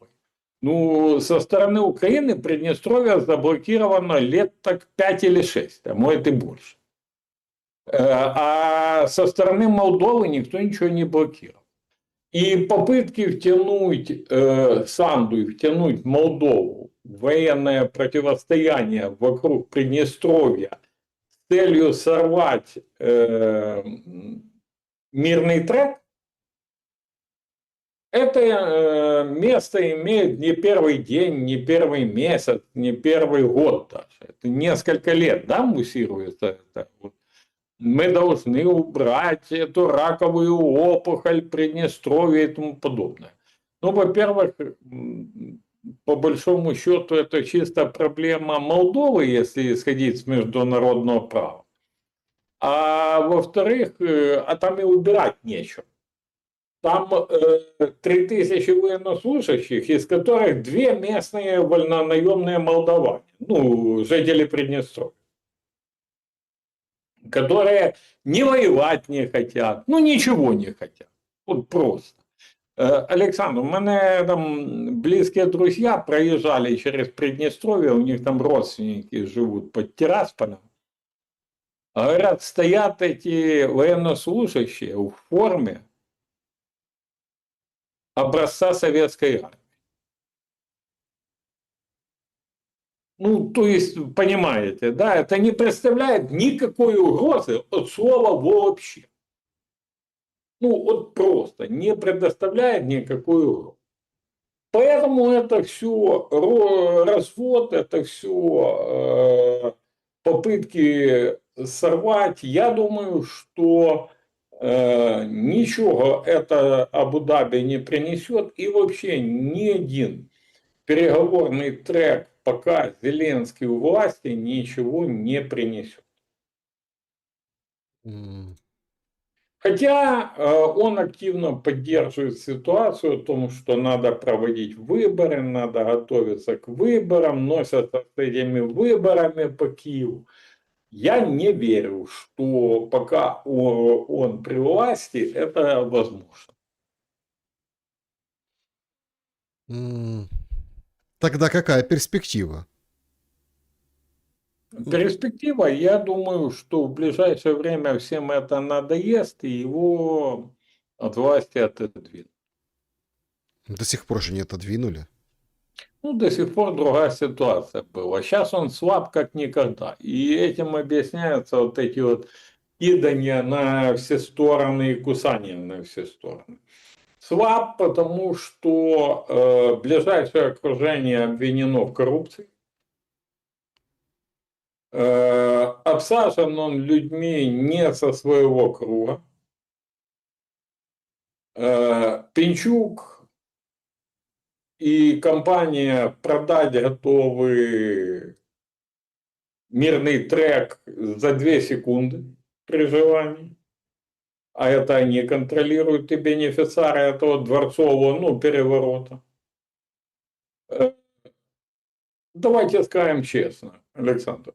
Ну, со стороны Украины Приднестровье заблокировано лет так 5 или 6, а может и больше. А со стороны Молдовы никто ничего не блокировал. И попытки втянуть Санду и втянуть Молдову в военное противостояние вокруг Приднестровья с целью сорвать мирный трек, это место имеет не первый день, не первый месяц, не первый год даже. Это несколько лет, да, муссируется это. Мы должны убрать эту раковую опухоль Приднестровья и тому подобное. Ну, во-первых, по большому счету, это чисто проблема Молдовы, если исходить с международного права. А во-вторых, а там и убирать нечего. Там 3000 военнослужащих, из которых 2 местные вольнонаемные молдаване, ну, жители Приднестровья, которые не воевать не хотят, ну ничего не хотят. Вот просто. Александр, у меня там близкие друзья проезжали через Приднестровье, у них там родственники живут под Тирасполем. Говорят, стоят эти военнослужащие в форме образца советской армии. Ну, то есть, понимаете, да, это не представляет никакой угрозы от слова вообще. Ну, вот просто не предоставляет никакой угрозы. Поэтому это все развод, это все попытки сорвать. Я думаю, что ничего это Абу-Даби не принесет. И вообще ни один переговорный трек, пока Зеленский у власти, ничего не принесет. Хотя он активно поддерживает ситуацию о том, что надо проводить выборы, надо готовиться к выборам, носятся с этими выборами по Киеву. Я не верю, что пока он при власти, это возможно.
Тогда какая перспектива?
Перспектива, я думаю, что в ближайшее время всем это надоест, и его от власти отодвинут.
До сих пор же не отодвинули.
Ну, до сих пор другая ситуация была. Сейчас он слаб как никогда. И этим объясняются вот эти вот кидания на все стороны и кусания на все стороны. Слаб, потому что ближайшее окружение обвинено в коррупции. Обсажен он людьми не со своего круга. Пинчук и компания продать готовы мирный трек за 2 секунды при желании. А это они контролируют и бенефициары этого дворцового, ну, переворота. Давайте скажем честно, Александр.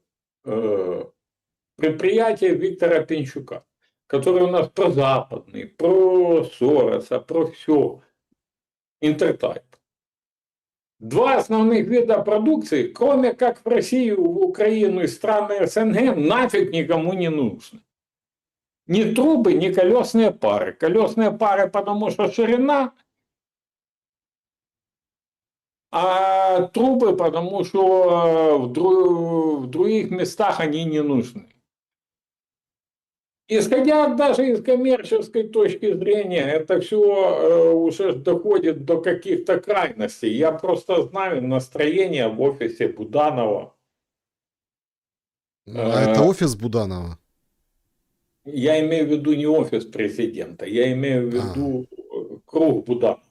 Предприятие Виктора Пинчука, который у нас прозападный, про Сороса, про все, Интертайп. Два основных вида продукции, кроме как в Россию, в Украину и страны СНГ, нафиг никому не нужны. Ни трубы, ни колесные пары. Колесные пары, потому что ширина, а трубы, потому что в других местах они не нужны. Исходя даже из коммерческой точки зрения, это все уже доходит до каких-то крайностей. Я просто знаю настроение в офисе Буданова.
А это офис Буданова?
Я имею в виду не офис президента, я имею в виду круг Буданова.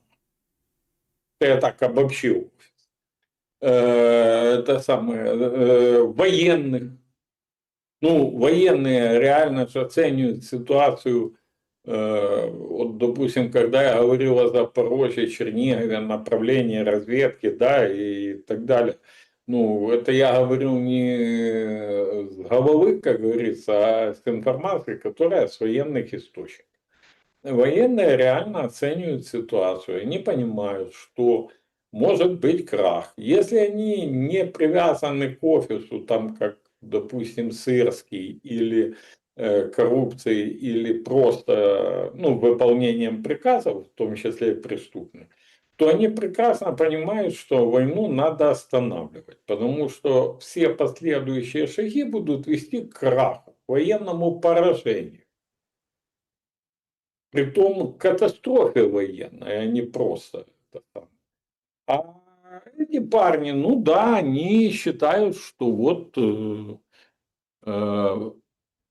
Я так обобщил. Это самое, военных. Ну, военные реально же оценивают ситуацию. Вот, допустим, когда я говорил о Запорожье, Чернигове, направлении разведки, да, и так далее. Ну, это я говорю не с головы, как говорится, а с информацией, которая с военных источников. Военные реально оценивают ситуацию. Они понимают, что может быть крах. Если они не привязаны к офису, там как, допустим, Сырский, или коррупцией, или просто выполнением приказов, в том числе и преступных, то они прекрасно понимают, что войну надо останавливать, потому что все последующие шаги будут вести к краху, к военному поражению. Притом к катастрофе военной, а не просто это там. А эти парни, ну да, они считают, что вот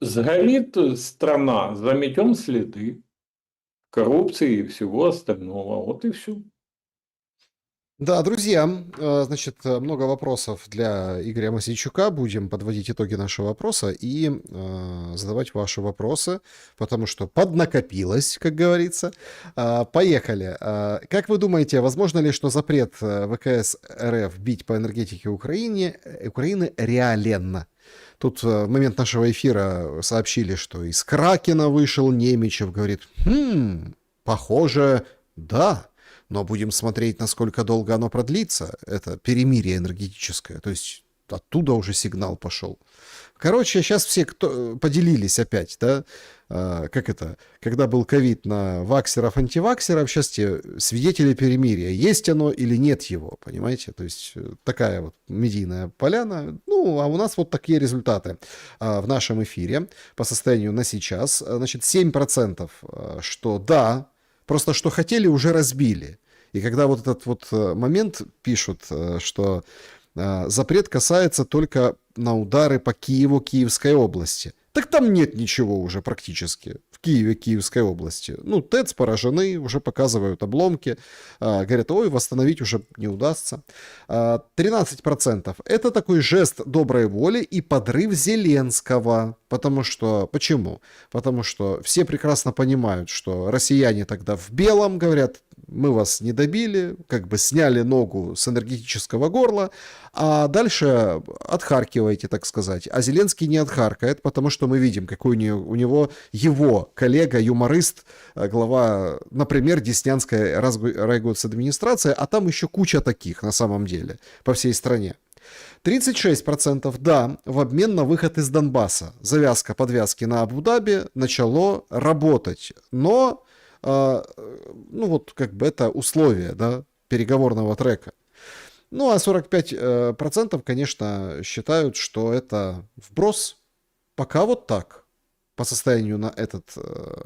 сгорит страна, заметем следы коррупции и всего остального. Вот и все.
Да, друзья, значит, много вопросов для Игоря Мосейчука. Будем подводить итоги нашего вопроса и задавать ваши вопросы, потому что поднакопилось, как говорится. Поехали. Как вы думаете, возможно ли, что запрет ВКС РФ бить по энергетике Украины реален? Тут в момент нашего эфира сообщили, что из Кракена вышел Немичев, говорит, похоже, да. Но будем смотреть, насколько долго оно продлится, это перемирие энергетическое. То есть оттуда уже сигнал пошел. Короче, сейчас все поделились опять, да, как это, когда был ковид на ваксеров, антиваксеров, сейчас те свидетели перемирия, есть оно или нет его, понимаете? То есть такая вот медийная поляна. Ну, а у нас вот такие результаты в нашем эфире по состоянию на сейчас. Значит, 7%, что да, просто что хотели, уже разбили. И когда вот этот вот момент пишут, что запрет касается только на удары по Киеву, Киевской области. Так там нет ничего уже практически в Киеве, Киевской области. Ну, ТЭЦ поражены, уже показывают обломки. Говорят, ой, восстановить уже не удастся. 13% это такой жест доброй воли и подрыв Зеленского. Потому что, почему? Потому что все прекрасно понимают, что россияне тогда в белом говорят, мы вас не добили, как бы сняли ногу с энергетического горла, а дальше отхаркиваете, так сказать. А Зеленский не отхаркает, потому что мы видим, какой у него его коллега, юморист, глава, например, Деснянской райгосадминистрации, а там еще куча таких на самом деле по всей стране. 36% да, в обмен на выход из Донбасса. Завязка подвязки на Абу-Даби начало работать, но ну вот как бы это условие, да, переговорного трека. Ну а 45%, конечно, считают, что это вброс. Пока вот так, по состоянию на этот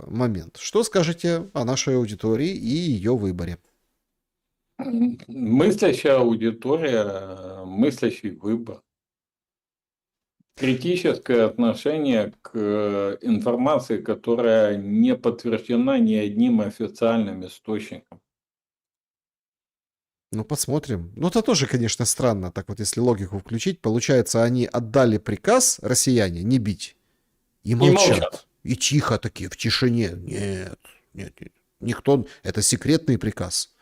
момент. Что скажете о нашей аудитории и ее выборе?
Мыслящая аудитория, мыслящий выбор. Критическое отношение к информации, которая не подтверждена ни одним официальным источником.
Ну, посмотрим. Ну, это тоже, конечно, странно. Так вот, если логику включить, получается, они отдали приказ, россияне, не бить. И молчат. И тихо такие, в тишине. Нет, нет, нет. Никто... Это секретный приказ.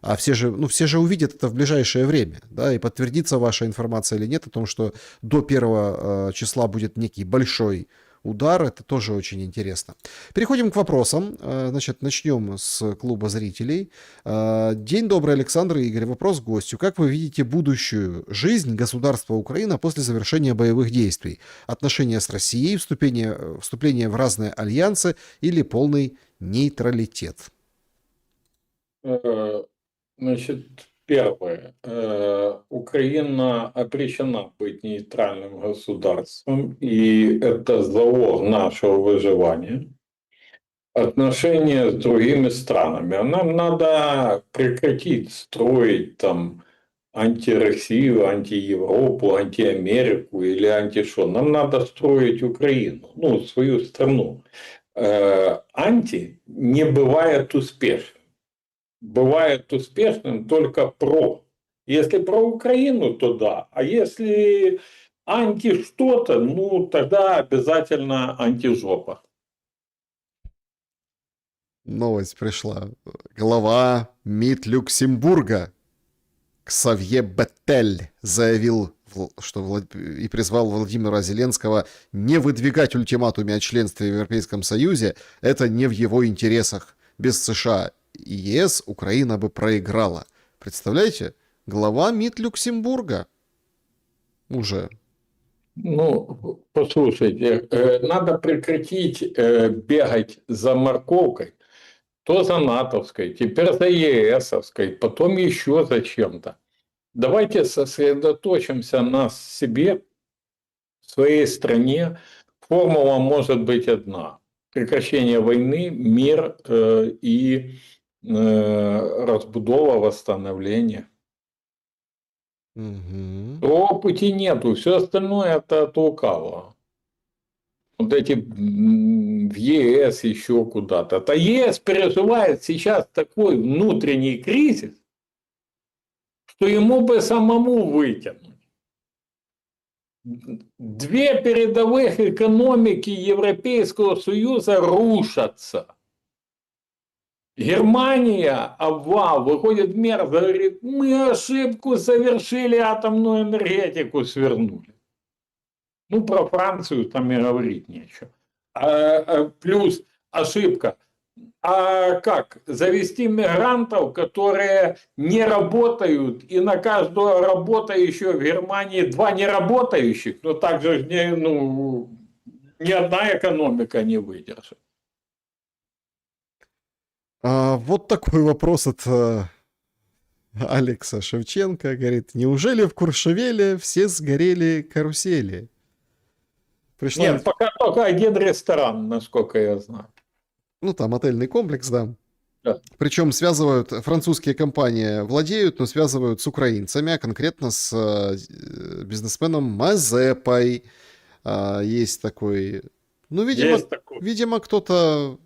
А все же, ну, все же увидят это в ближайшее время, да, и подтвердится ваша информация или нет о том, что до 1 числа будет некий большой удар, это тоже очень интересно. Переходим к вопросам. Значит, начнем с клуба зрителей. День добрый, Александр и Игорь. Вопрос к гостю. Как вы видите будущую жизнь государства Украина после завершения боевых действий? Отношения с Россией, вступление в разные альянсы или полный нейтралитет?
Значит, первое. Украина обречена быть нейтральным государством, и это залог нашего выживания. Отношения с другими странами. Нам надо прекратить строить там антироссию, антиевропу, антиамерику или антишо. Нам надо строить Украину, ну, свою страну. Анти не бывает успешным. Бывает успешным только про. Если про Украину, то да. А если анти что-то, ну, тогда обязательно антижопа.
Новость пришла. Глава МИД Люксембурга Ксавье Беттель заявил, что и призвал Владимира Зеленского не выдвигать ультиматумы о членстве в Европейском Союзе. Это не в его интересах. Без США и ЕС Украина бы проиграла. Представляете? Глава МИД Люксембурга уже.
Ну, послушайте, надо прекратить бегать за морковкой. То за натовской, теперь за ЕСовской, потом еще за чем-то. Давайте сосредоточимся на себе, в своей стране. Формула может быть одна. Прекращение войны, мир и разбудова, восстановление.
Угу.
Другого пути нету, все остальное это от лукавого. Вот эти в ЕС еще куда-то. А ЕС переживает сейчас такой внутренний кризис, что ему бы самому вытянуть. Две передовых экономики Европейского Союза рушатся. Германия, обвал, выходит мер, говорит, мы ошибку совершили, атомную энергетику свернули. Ну, про Францию там и говорить нечего. Плюс ошибка. А как? Завести мигрантов, которые не работают, и на каждого работающего в Германии 2 неработающих, но также ни одна экономика не выдержит.
Вот такой вопрос от Алекса Шевченко. Говорит, неужели в Куршевеле все сгорели карусели? Пришла...
Нет, пока только один ресторан, насколько я знаю.
Ну, там отельный комплекс, да.
Да.
Причем связывают, французские компании владеют, но связывают с украинцами, а конкретно с бизнесменом Мазепой. Есть такой... Ну, видимо,
Есть такой.
видимо, кто-то...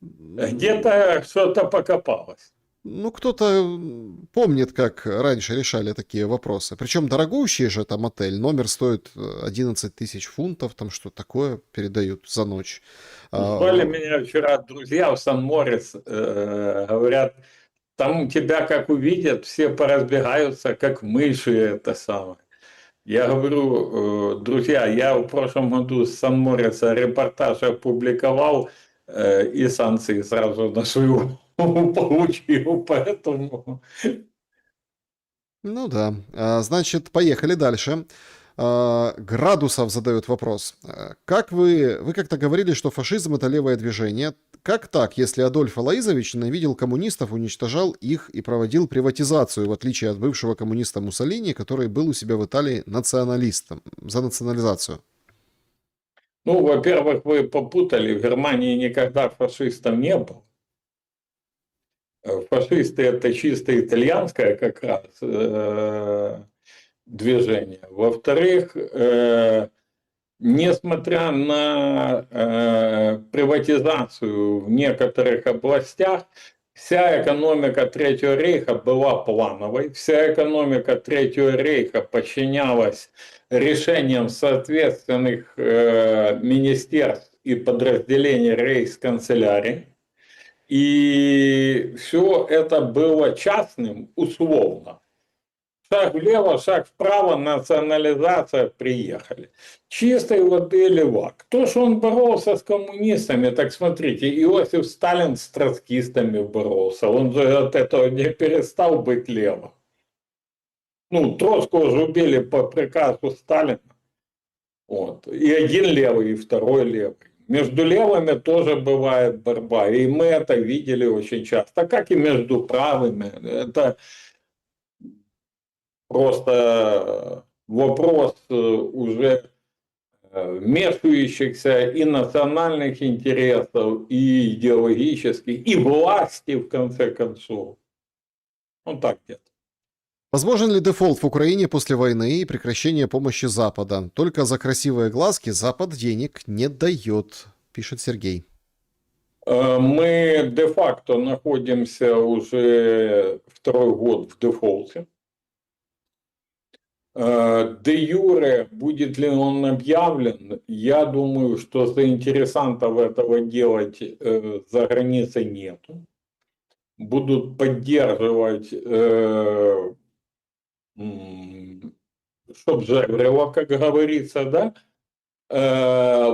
Где-то что-то покопалось.
Ну, кто-то помнит, как раньше решали такие вопросы. Причем дорогущий же там отель. Номер стоит 11 тысяч фунтов. Там что такое передают за ночь.
Звали меня вчера друзья в Сан-Морец. Говорят, там тебя как увидят, все поразбегаются, как мыши это самое. Я говорю, друзья, я в прошлом году с Сан-Мореца репортаж опубликовал и санкции сразу на свою получил, поэтому...
Ну да. Значит, поехали дальше. Градусов задает вопрос. Как вы как-то говорили, что фашизм — это левое движение. Как так, если Адольф Алаизович ненавидел коммунистов, уничтожал их и проводил приватизацию, в отличие от бывшего коммуниста Муссолини, который был у себя в Италии националистом, за национализацию?
Ну, во-первых, вы попутали, в Германии никогда фашистов не было. Фашисты – это чисто итальянское как раз движение. Во-вторых, несмотря на приватизацию в некоторых областях, вся экономика Третьего рейха была плановой, вся экономика Третьего рейха подчинялась решениям соответственных министерств и подразделения рейхсканцелярии. И все это было частным условно. Шаг влево, шаг вправо, национализация, приехали. Чистой воды левак. То, что он боролся с коммунистами, так смотрите, Иосиф Сталин с троцкистами боролся. Он же от этого не перестал быть левым. Ну, Троцкого же убили по приказу Сталина. Вот. И один левый, и второй левый. Между левыми тоже бывает борьба. И мы это видели очень часто. Как и между правыми. Это просто вопрос уже вмешивающихся и национальных интересов, и идеологических, и власти, в конце концов. Ну так где-то.
Возможен ли дефолт в Украине после войны и прекращение помощи Запада? Только за красивые глазки Запад денег не дает, пишет Сергей.
Мы де-факто находимся уже второй год в дефолте. Де-юре, будет ли он объявлен, я думаю, что заинтересантов этого делать за границей нету. Будут поддерживать, чтоб жерло, как говорится, да.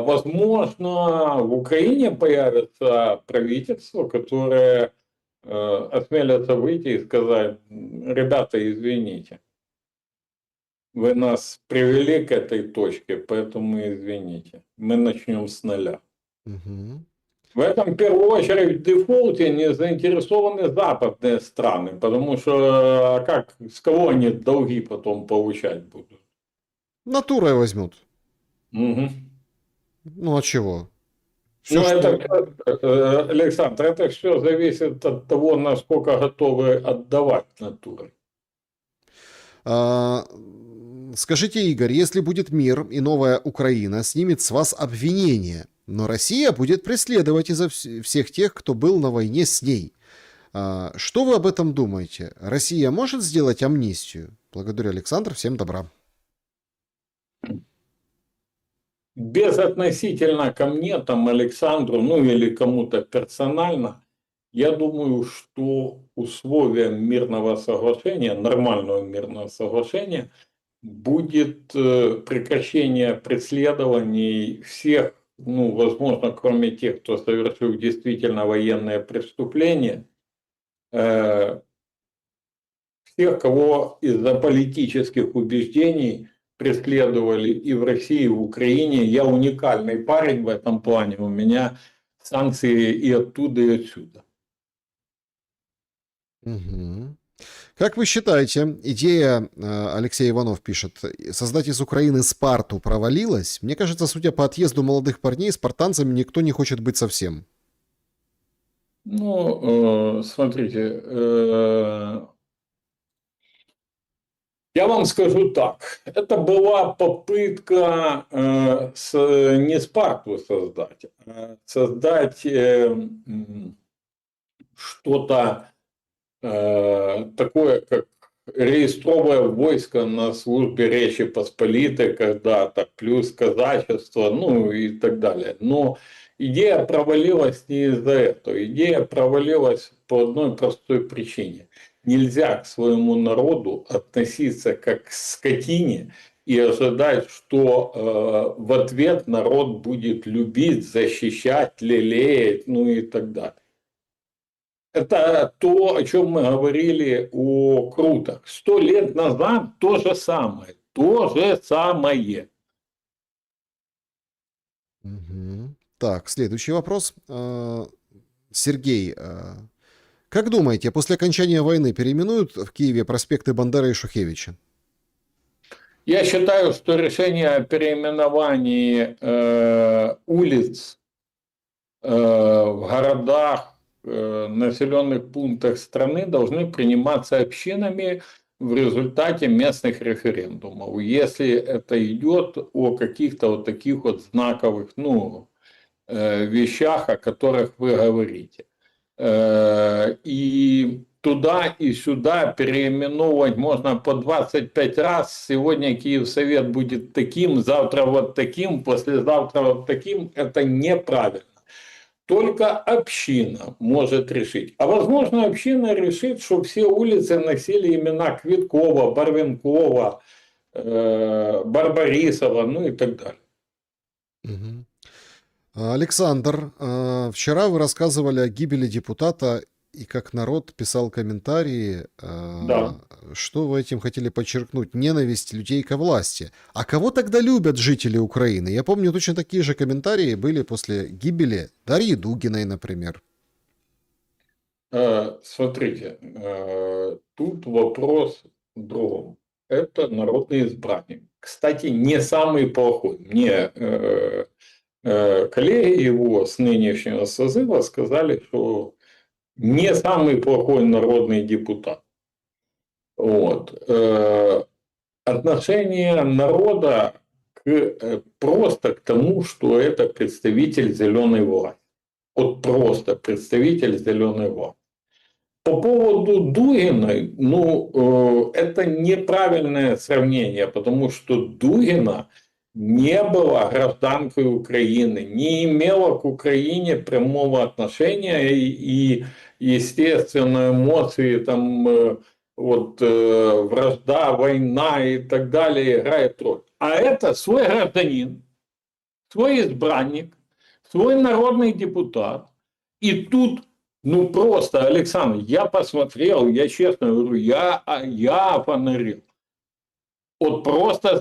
Возможно, в Украине появится правительство, которое осмелится выйти и сказать: ребята, извините. Вы нас привели к этой точке, поэтому извините. Мы начнем с нуля.
Угу.
В этом, в первую очередь, в дефолте не заинтересованы западные страны, потому что как, с кого они долги потом получать будут?
Натурой возьмут.
Угу.
Ну а чего?
Ну, это, Александр, это все зависит от того, насколько готовы отдавать натурой.
Скажите, Игорь, если будет мир и новая Украина снимет с вас обвинения, но Россия будет преследовать из-за всех тех, кто был на войне с ней. Что вы об этом думаете? Россия может сделать амнистию? Благодарю, Александр. Всем добра.
Безотносительно ко мне, там, Александру, ну или кому-то персонально, я думаю, что условием мирного соглашения, нормального мирного соглашения, будет прекращение преследований всех, ну, возможно, кроме тех, кто совершил действительно военные преступления, всех, кого из-за политических убеждений преследовали и в России, и в Украине. Я уникальный парень в этом плане. У меня санкции и оттуда, и отсюда.
Угу. Как вы считаете, идея, Алексей Иванов пишет, создать из Украины Спарту провалилась? Мне кажется, судя по отъезду молодых парней, спартанцами никто не хочет быть совсем.
Ну, смотрите, я вам скажу так. Это была попытка не Спарту создать, а создать что-то такое, как реестровое войско на службе Речи Посполитой когда-то, плюс казачество, ну и так далее. Но идея провалилась не из-за этого. Идея провалилась по одной простой причине. Нельзя к своему народу относиться как к скотине и ожидать, что в ответ народ будет любить, защищать, лелеять, ну и так далее. Это то, о чем мы говорили о крутах. 100 лет назад то же самое. То же самое.
Угу. Так, следующий вопрос. Сергей, как думаете, после окончания войны переименуют в Киеве проспекты Бандеры и Шухевича?
Я считаю, что решение о переименовании улиц в городах, населенных пунктах страны должны приниматься общинами в результате местных референдумов. Если это идет о каких-то вот таких вот знаковых, ну, вещах, о которых вы говорите. И туда и сюда переименовывать можно по 25 раз. Сегодня Киевсовет будет таким, завтра вот таким, послезавтра вот таким. Это неправильно. Только община может решить. А возможно, община решит, что все улицы носили имена Квиткова, Барвинкова, Барбарисова, ну и так далее.
Мгм. Александр, вчера вы рассказывали о гибели депутата и как народ писал комментарии.
Да.
Что вы этим хотели подчеркнуть? Ненависть людей ко власти. А кого тогда любят жители Украины? Я помню, точно такие же комментарии были после гибели Дарьи Дугиной, например.
Смотрите, тут вопрос в другом. Это народный избранник. Кстати, не самый плохой. Мне коллеги его с нынешнего созыва сказали, что не самый плохой народный депутат. Вот. Отношение народа просто к тому, что это представитель зеленой власти. Вот просто представитель зеленой власти. По поводу Дугиной, это неправильное сравнение, потому что Дугина не была гражданкой Украины, не имела к Украине прямого отношения и естественно, эмоции, там, вражда, война и так далее играет роль. А это свой гражданин, свой избранник, свой народный депутат. И тут просто, Александр, я посмотрел, я честно говорю, я фонарил. Вот просто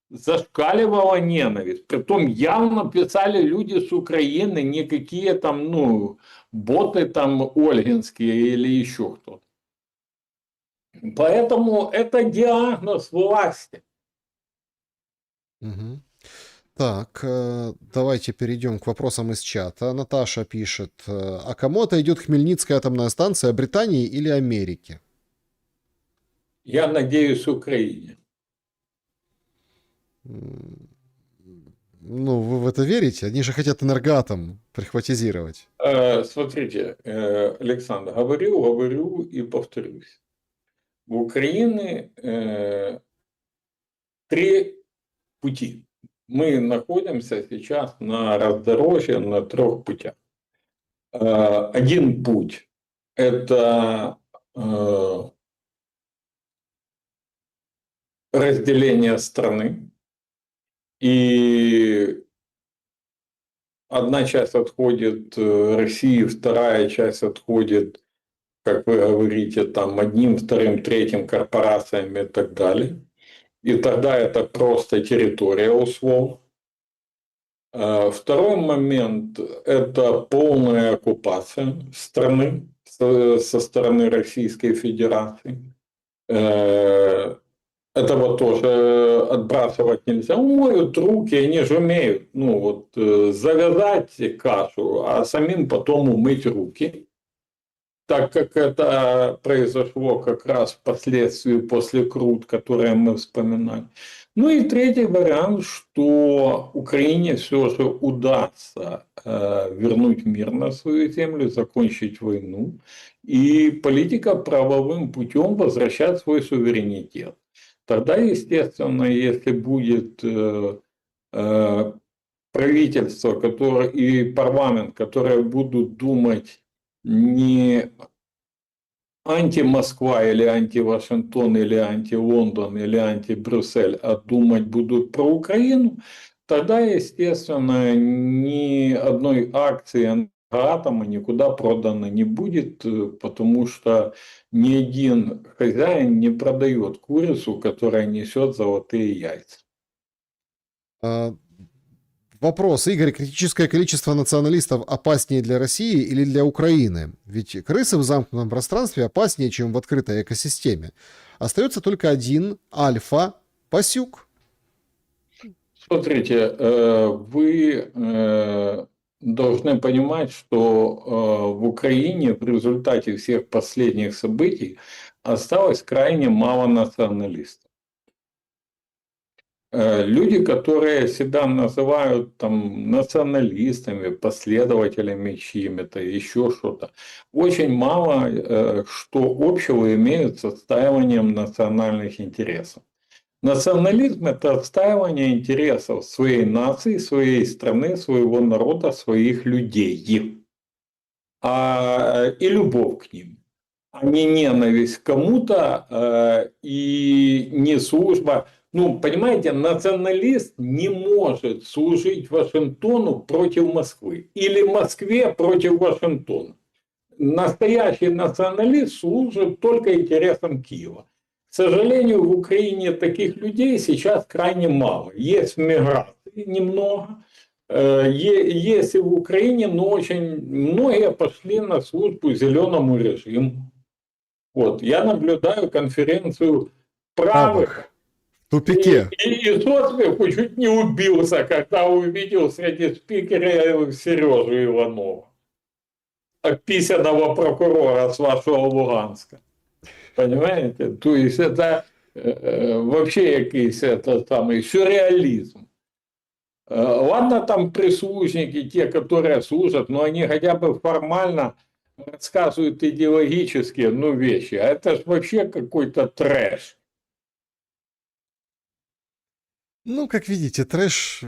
зашкаливала ненависть. Притом явно писали люди с Украины, не какие там, боты там ольгинские или еще кто-то. Поэтому это диагноз власти.
Мгм. Так, давайте перейдем к вопросам из чата. Наташа пишет, а кому отойдет Хмельницкая атомная станция, Британии или Америке?
Я надеюсь, Украине.
Ну, вы в это верите? Они же хотят энергоатом прихватизировать.
Смотрите, Александр, говорю и повторюсь. В Украине 3 пути. Мы находимся сейчас на раздорожье на 3 путях. Один путь – это разделение страны. И одна часть отходит России, вторая часть отходит, как вы говорите, там одним, вторым, третьим корпорациям и так далее. И тогда это просто территория условно. Второй момент – это полная оккупация страны со стороны Российской Федерации. Этого тоже отбрасывать нельзя. Умоют руки, они же умеют завязать кашу, а самим потом умыть руки. Так как это произошло как раз впоследствии после Крут, которые мы вспоминали. Ну и третий вариант, что Украине все же удастся вернуть мир на свою землю, закончить войну и политика правовым путем возвращать свой суверенитет. Тогда, естественно, если будет правительство и парламент, которые будут думать не анти-Москва или анти-Вашингтон или анти-Лондон или анти-Брюссель, а думать будут про Украину, тогда, естественно, ни одной акции атома никуда продано не будет, потому что ни один хозяин не продает курицу, которая несет золотые яйца.
Вопрос, Игорь, критическое количество националистов опаснее для России или для Украины? Ведь крысы в замкнутом пространстве опаснее, чем в открытой экосистеме. Остается только один альфа – пасюк.
Смотрите, вы должны понимать, что в Украине в результате всех последних событий осталось крайне мало националистов. Люди, которые себя называют там националистами, последователями чьими-то, еще что-то, очень мало что общего имеют с отстаиванием национальных интересов. Национализм – это отстаивание интересов своей нации, своей страны, своего народа, своих людей. И любовь к ним, а не ненависть к кому-то и не служба. Ну, понимаете, националист не может служить Вашингтону против Москвы или Москве против Вашингтона. Настоящий националист служит только интересам Киева. К сожалению, в Украине таких людей сейчас крайне мало. Есть миграции немного, есть и в Украине, но очень многие пошли на службу зеленому режиму. Вот, я наблюдаю конференцию правых,
Правых. В тупике.
и со смеху чуть не убился, когда увидел среди спикеров Сережу Иванова, описанного прокурора с вашего Луганска. Понимаете? То есть это вообще якийсь это самый сюрреализм. Ладно, там прислужники, те, которые служат, но они хотя бы формально рассказывают идеологические вещи. А это ж вообще какой-то трэш.
Ну, как видите, трэш,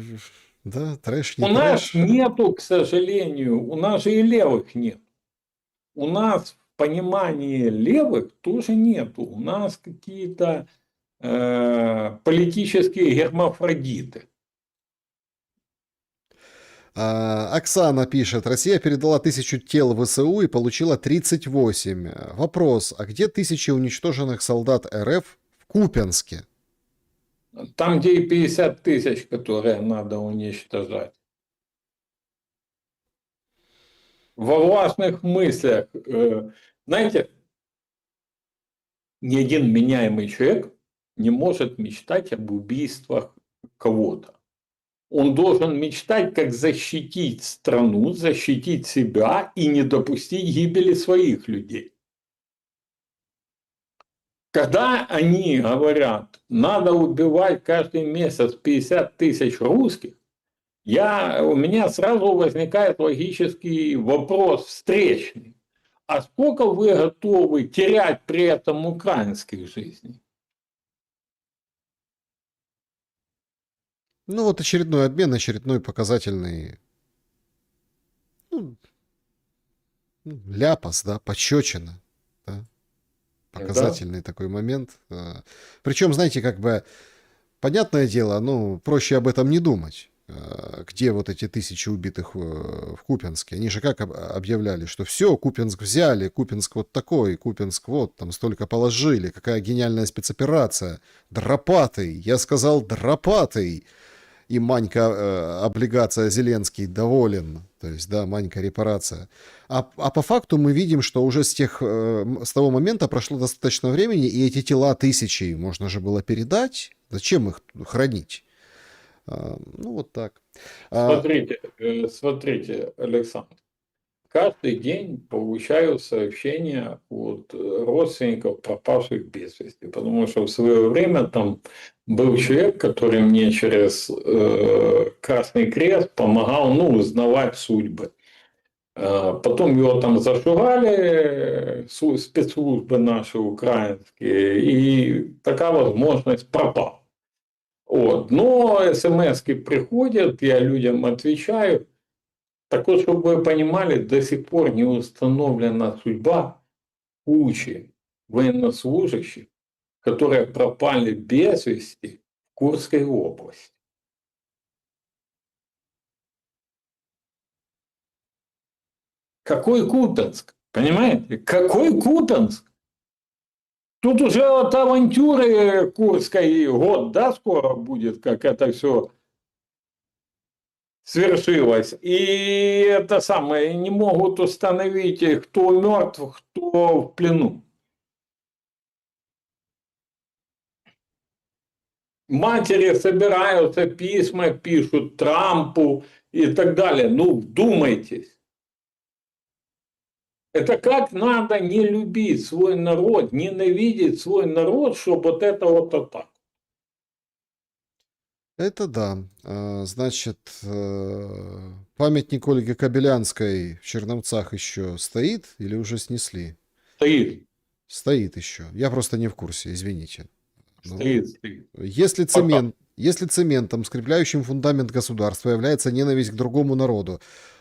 да, трэш,
У
не
нас
трэш.
нету, к сожалению, у нас же и левых нет. У нас в понимании левых тоже нету. У нас какие-то политические гермафродиты.
Оксана пишет, Россия передала 1000 тел в ВСУ и получила 38. Вопрос, а где 1000 уничтоженных солдат РФ в Купянске?
Там, где и 50 тысяч, которые надо уничтожать. Во властных мыслях, знаете, ни один меняемый человек не может мечтать об убийствах кого-то. Он должен мечтать, как защитить страну, защитить себя и не допустить гибели своих людей. Когда они говорят, надо убивать каждый месяц 50 тысяч русских, у меня сразу возникает логический вопрос встречный. А сколько вы готовы терять при этом украинских жизней?
Ну, вот очередной обмен, очередной показательный ну, ляпас, да, пощечина, да,
Да.
показательный такой момент. Причем, знаете, как бы, понятное дело, ну, проще об этом не думать. Где вот эти 1000 убитых в Купянске? Они же как объявляли, что все, Купянск взяли, Купянск вот такой, Купянск вот, там столько положили, какая гениальная спецоперация. Дропатый, я сказал дропатый. И Манька, облигация Зеленский доволен. То есть, да, Манька репарация. А по факту мы видим, что уже с того момента прошло достаточно времени, и эти тела 1000 можно же было передать. Зачем их хранить? Ну, вот так.
Смотрите, Александр. Каждый день получаю сообщения от родственников пропавших без вести. Потому что в свое время там был человек, который мне через Красный Крест помогал узнавать судьбы. Потом его там зашугали спецслужбы наши украинские, и такая возможность пропала. Вот. Но смс-ки приходят, я людям отвечаю. Так вот, чтобы вы понимали, до сих пор не установлена судьба кучи военнослужащих, которые пропали без вести в Курской области. Какой Купянск? Понимаете? Какой Купянск? Тут уже от авантюры Курской год, да, скоро будет, как это все свершилось. И это самое, не могут установить, кто мертв, кто в плену. Матери собираются, письма пишут Трампу и так далее. Ну, вдумайтесь. Это как надо не любить свой народ, ненавидеть свой народ, чтобы вот это вот так.
Это да. Значит, памятник Ольге Кобылянской в Черновцах еще стоит или уже снесли?
Стоит,
Стоит еще. Я просто не в курсе, извините. Ну,
стоит.
если цементом, скрепляющим фундамент государства, является ненависть к другому народу,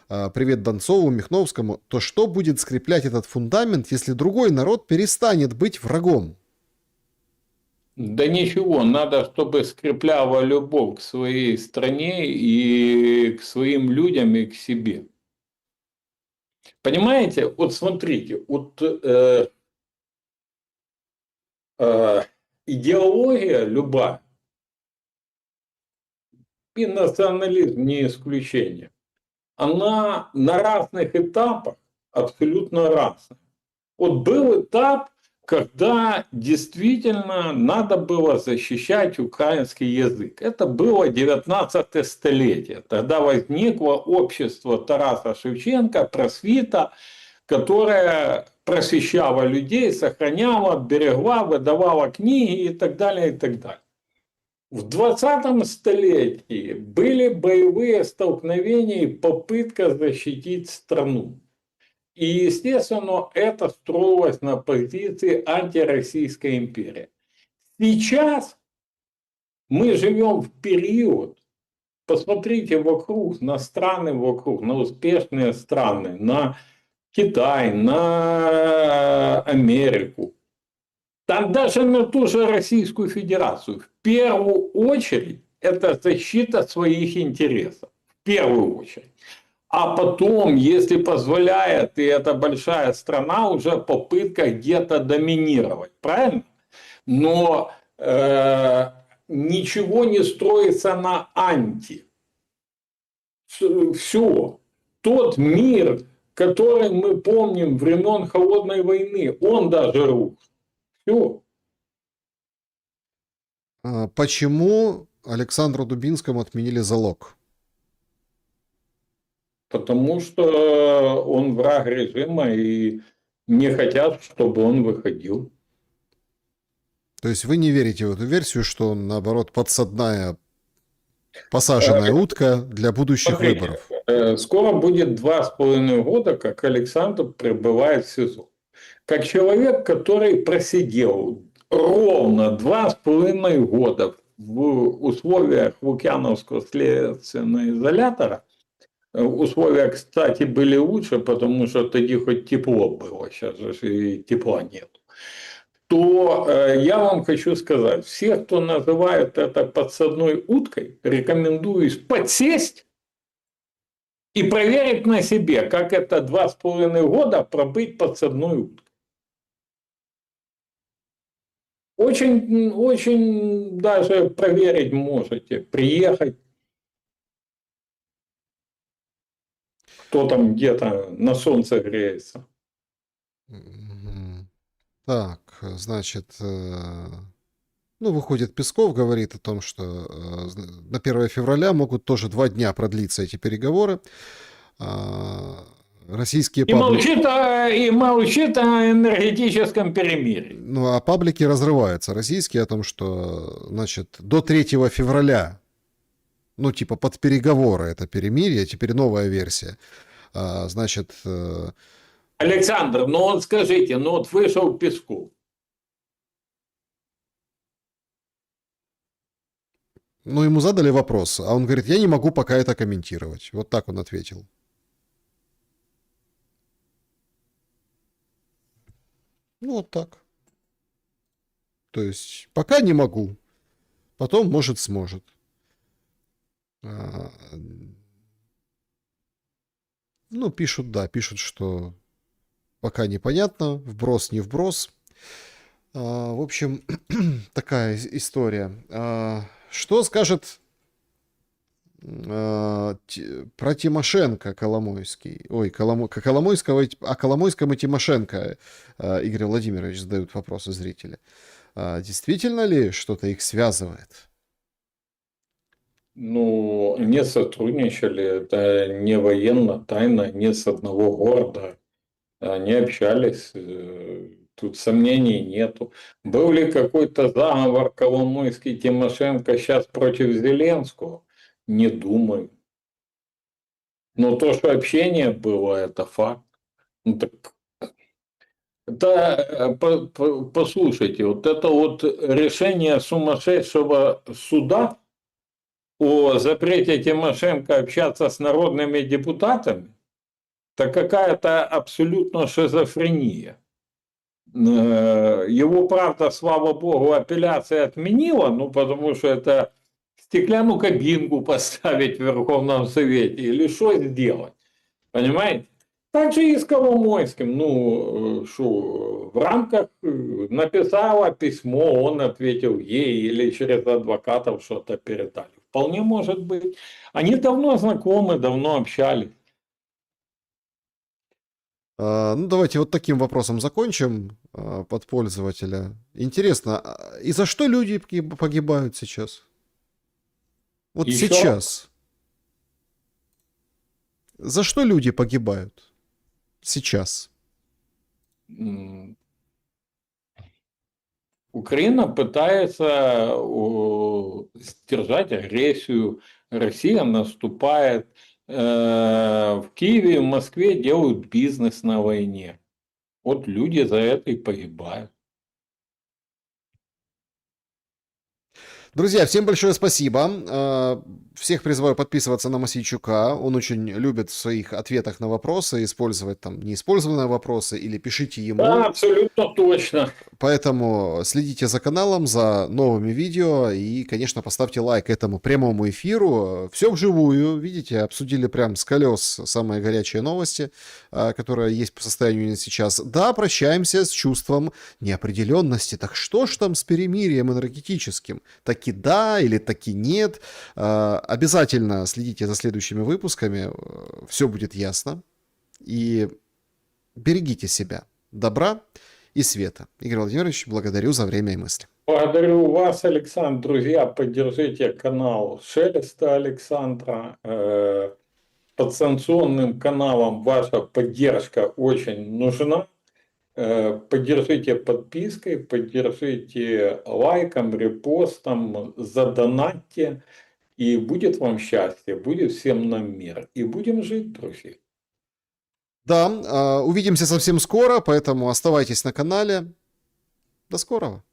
привет Донцову, Михновскому, то что будет скреплять этот фундамент, если другой народ перестанет быть врагом?
Да ничего, надо, чтобы скрепляла любовь к своей стране и к своим людям и к себе. Понимаете, вот смотрите, вот идеология любая, и национализм не исключение, она на разных этапах абсолютно разная. Вот был этап, когда действительно надо было защищать украинский язык. Это было 19 столетие. Тогда возникло общество Тараса Шевченко, просвита, которое просвещало людей, сохраняла, берегла, выдавала книги и так далее, и так далее. В 20 столетии были боевые столкновения и попытка защитить страну. И, естественно, это строилось на позиции антироссийской империи. Сейчас мы живем в период, посмотрите вокруг, на страны вокруг, на успешные страны, на Китай, на Америку. Там даже на ту же Российскую Федерацию. В первую очередь это защита своих интересов. В первую очередь. А потом, если позволяет, и это большая страна, уже попытка где-то доминировать. Правильно? Но ничего не строится на анти. Все. Тот мир, который мы помним времен Холодной войны, он даже рухнул. Все.
Почему Александру Дубинскому отменили залог?
Потому что он враг режима и не хотят, чтобы он выходил.
То есть вы не верите в эту версию, что он, наоборот, подсадная, посаженная утка для будущих
Смотрите,
выборов?
скоро будет 2,5 года, как Александр пребывает в СИЗО. Как человек, который просидел ровно 2,5 года в условиях Лукьяновского следственного изолятора, условия, кстати, были лучше, потому что тогда хоть тепло было, сейчас же и тепла нет. То я вам хочу сказать, всех, кто называет это подсадной уткой, рекомендую подсесть и проверить на себе, как это 2,5 года пробыть подсадной уткой. Очень, очень даже проверить можете, приехать, кто там где-то на солнце греется.
Так, значит, ну, выходит, Песков говорит о том, что на 1 февраля могут тоже 2 дня продлиться эти переговоры. Российские паблики...
И молчит о энергетическом перемирии.
Ну, а паблики разрываются российские о том, что, значит, до 3 февраля, ну, типа под переговоры это перемирие, теперь новая версия. Значит...
Александр, ну вот скажите, ну вот вышел Песков.
Ну, ему задали вопрос, а он говорит, я не могу пока это комментировать. Вот так он ответил. Ну, вот так. То есть, пока не могу. Потом, может, сможет. Ну, пишут, да, пишут, что пока непонятно, вброс, не вброс. В общем, такая история. Что скажет про Тимошенко Коломойский? Ой, Коломойского, о Коломойском и Тимошенко Игорь Владимирович задают вопросы зрители. Действительно ли что-то их связывает?
Ну, не сотрудничали, это не военно тайна, не с одного города. Они общались. Тут сомнений нету. Был ли какой-то заговор Коломойский, Тимошенко сейчас против Зеленского? Не думаю. Но то, что общение было, это факт. Ну, так это, послушайте, вот это вот решение сумасшедшего суда о запрете Тимошенко общаться с народными депутатами, это какая-то абсолютно шизофрения. Его, правда, слава богу, апелляция отменила, ну, потому что это стеклянную кабинку поставить в Верховном Совете или что сделать, понимаете? Так же и с Коломойским, ну, что, в рамках написала письмо, он ответил ей или через адвокатов что-то передали. Вполне может быть. Они давно знакомы, давно общались.
Ну, давайте вот таким вопросом закончим под пользователя. Интересно, и за что люди погибают сейчас? Вот
Еще
сейчас. За что люди погибают сейчас?
Украина пытается сдержать агрессию, Россия наступает, в Киеве и в Москве делают бизнес на войне. Вот люди за это и погибают.
Друзья, всем большое спасибо. Всех призываю подписываться на Мосейчука. Он очень любит в своих ответах на вопросы использовать там неиспользованные вопросы или пишите ему.
Да, абсолютно точно.
Поэтому следите за каналом, за новыми видео и, конечно, поставьте лайк этому прямому эфиру. Все вживую, видите, обсудили прям с колес самые горячие новости, которые есть по состоянию сейчас. Да, прощаемся с чувством неопределенности. Так что ж там с перемирием энергетическим? Таки да или таки нет? Обязательно следите за следующими выпусками, все будет ясно. И берегите себя. Добра и света. Игорь Владимирович, благодарю за время и мысли.
Благодарю вас, Александр. Друзья, поддержите канал Шелеста Александра. Подсанкционным каналам ваша поддержка очень нужна. Поддержите подпиской, поддержите лайком, репостом, задонатьте. И будет вам счастье, будет всем нам мир. И будем жить, друзья.
Да, увидимся совсем скоро, поэтому оставайтесь на канале. До скорого.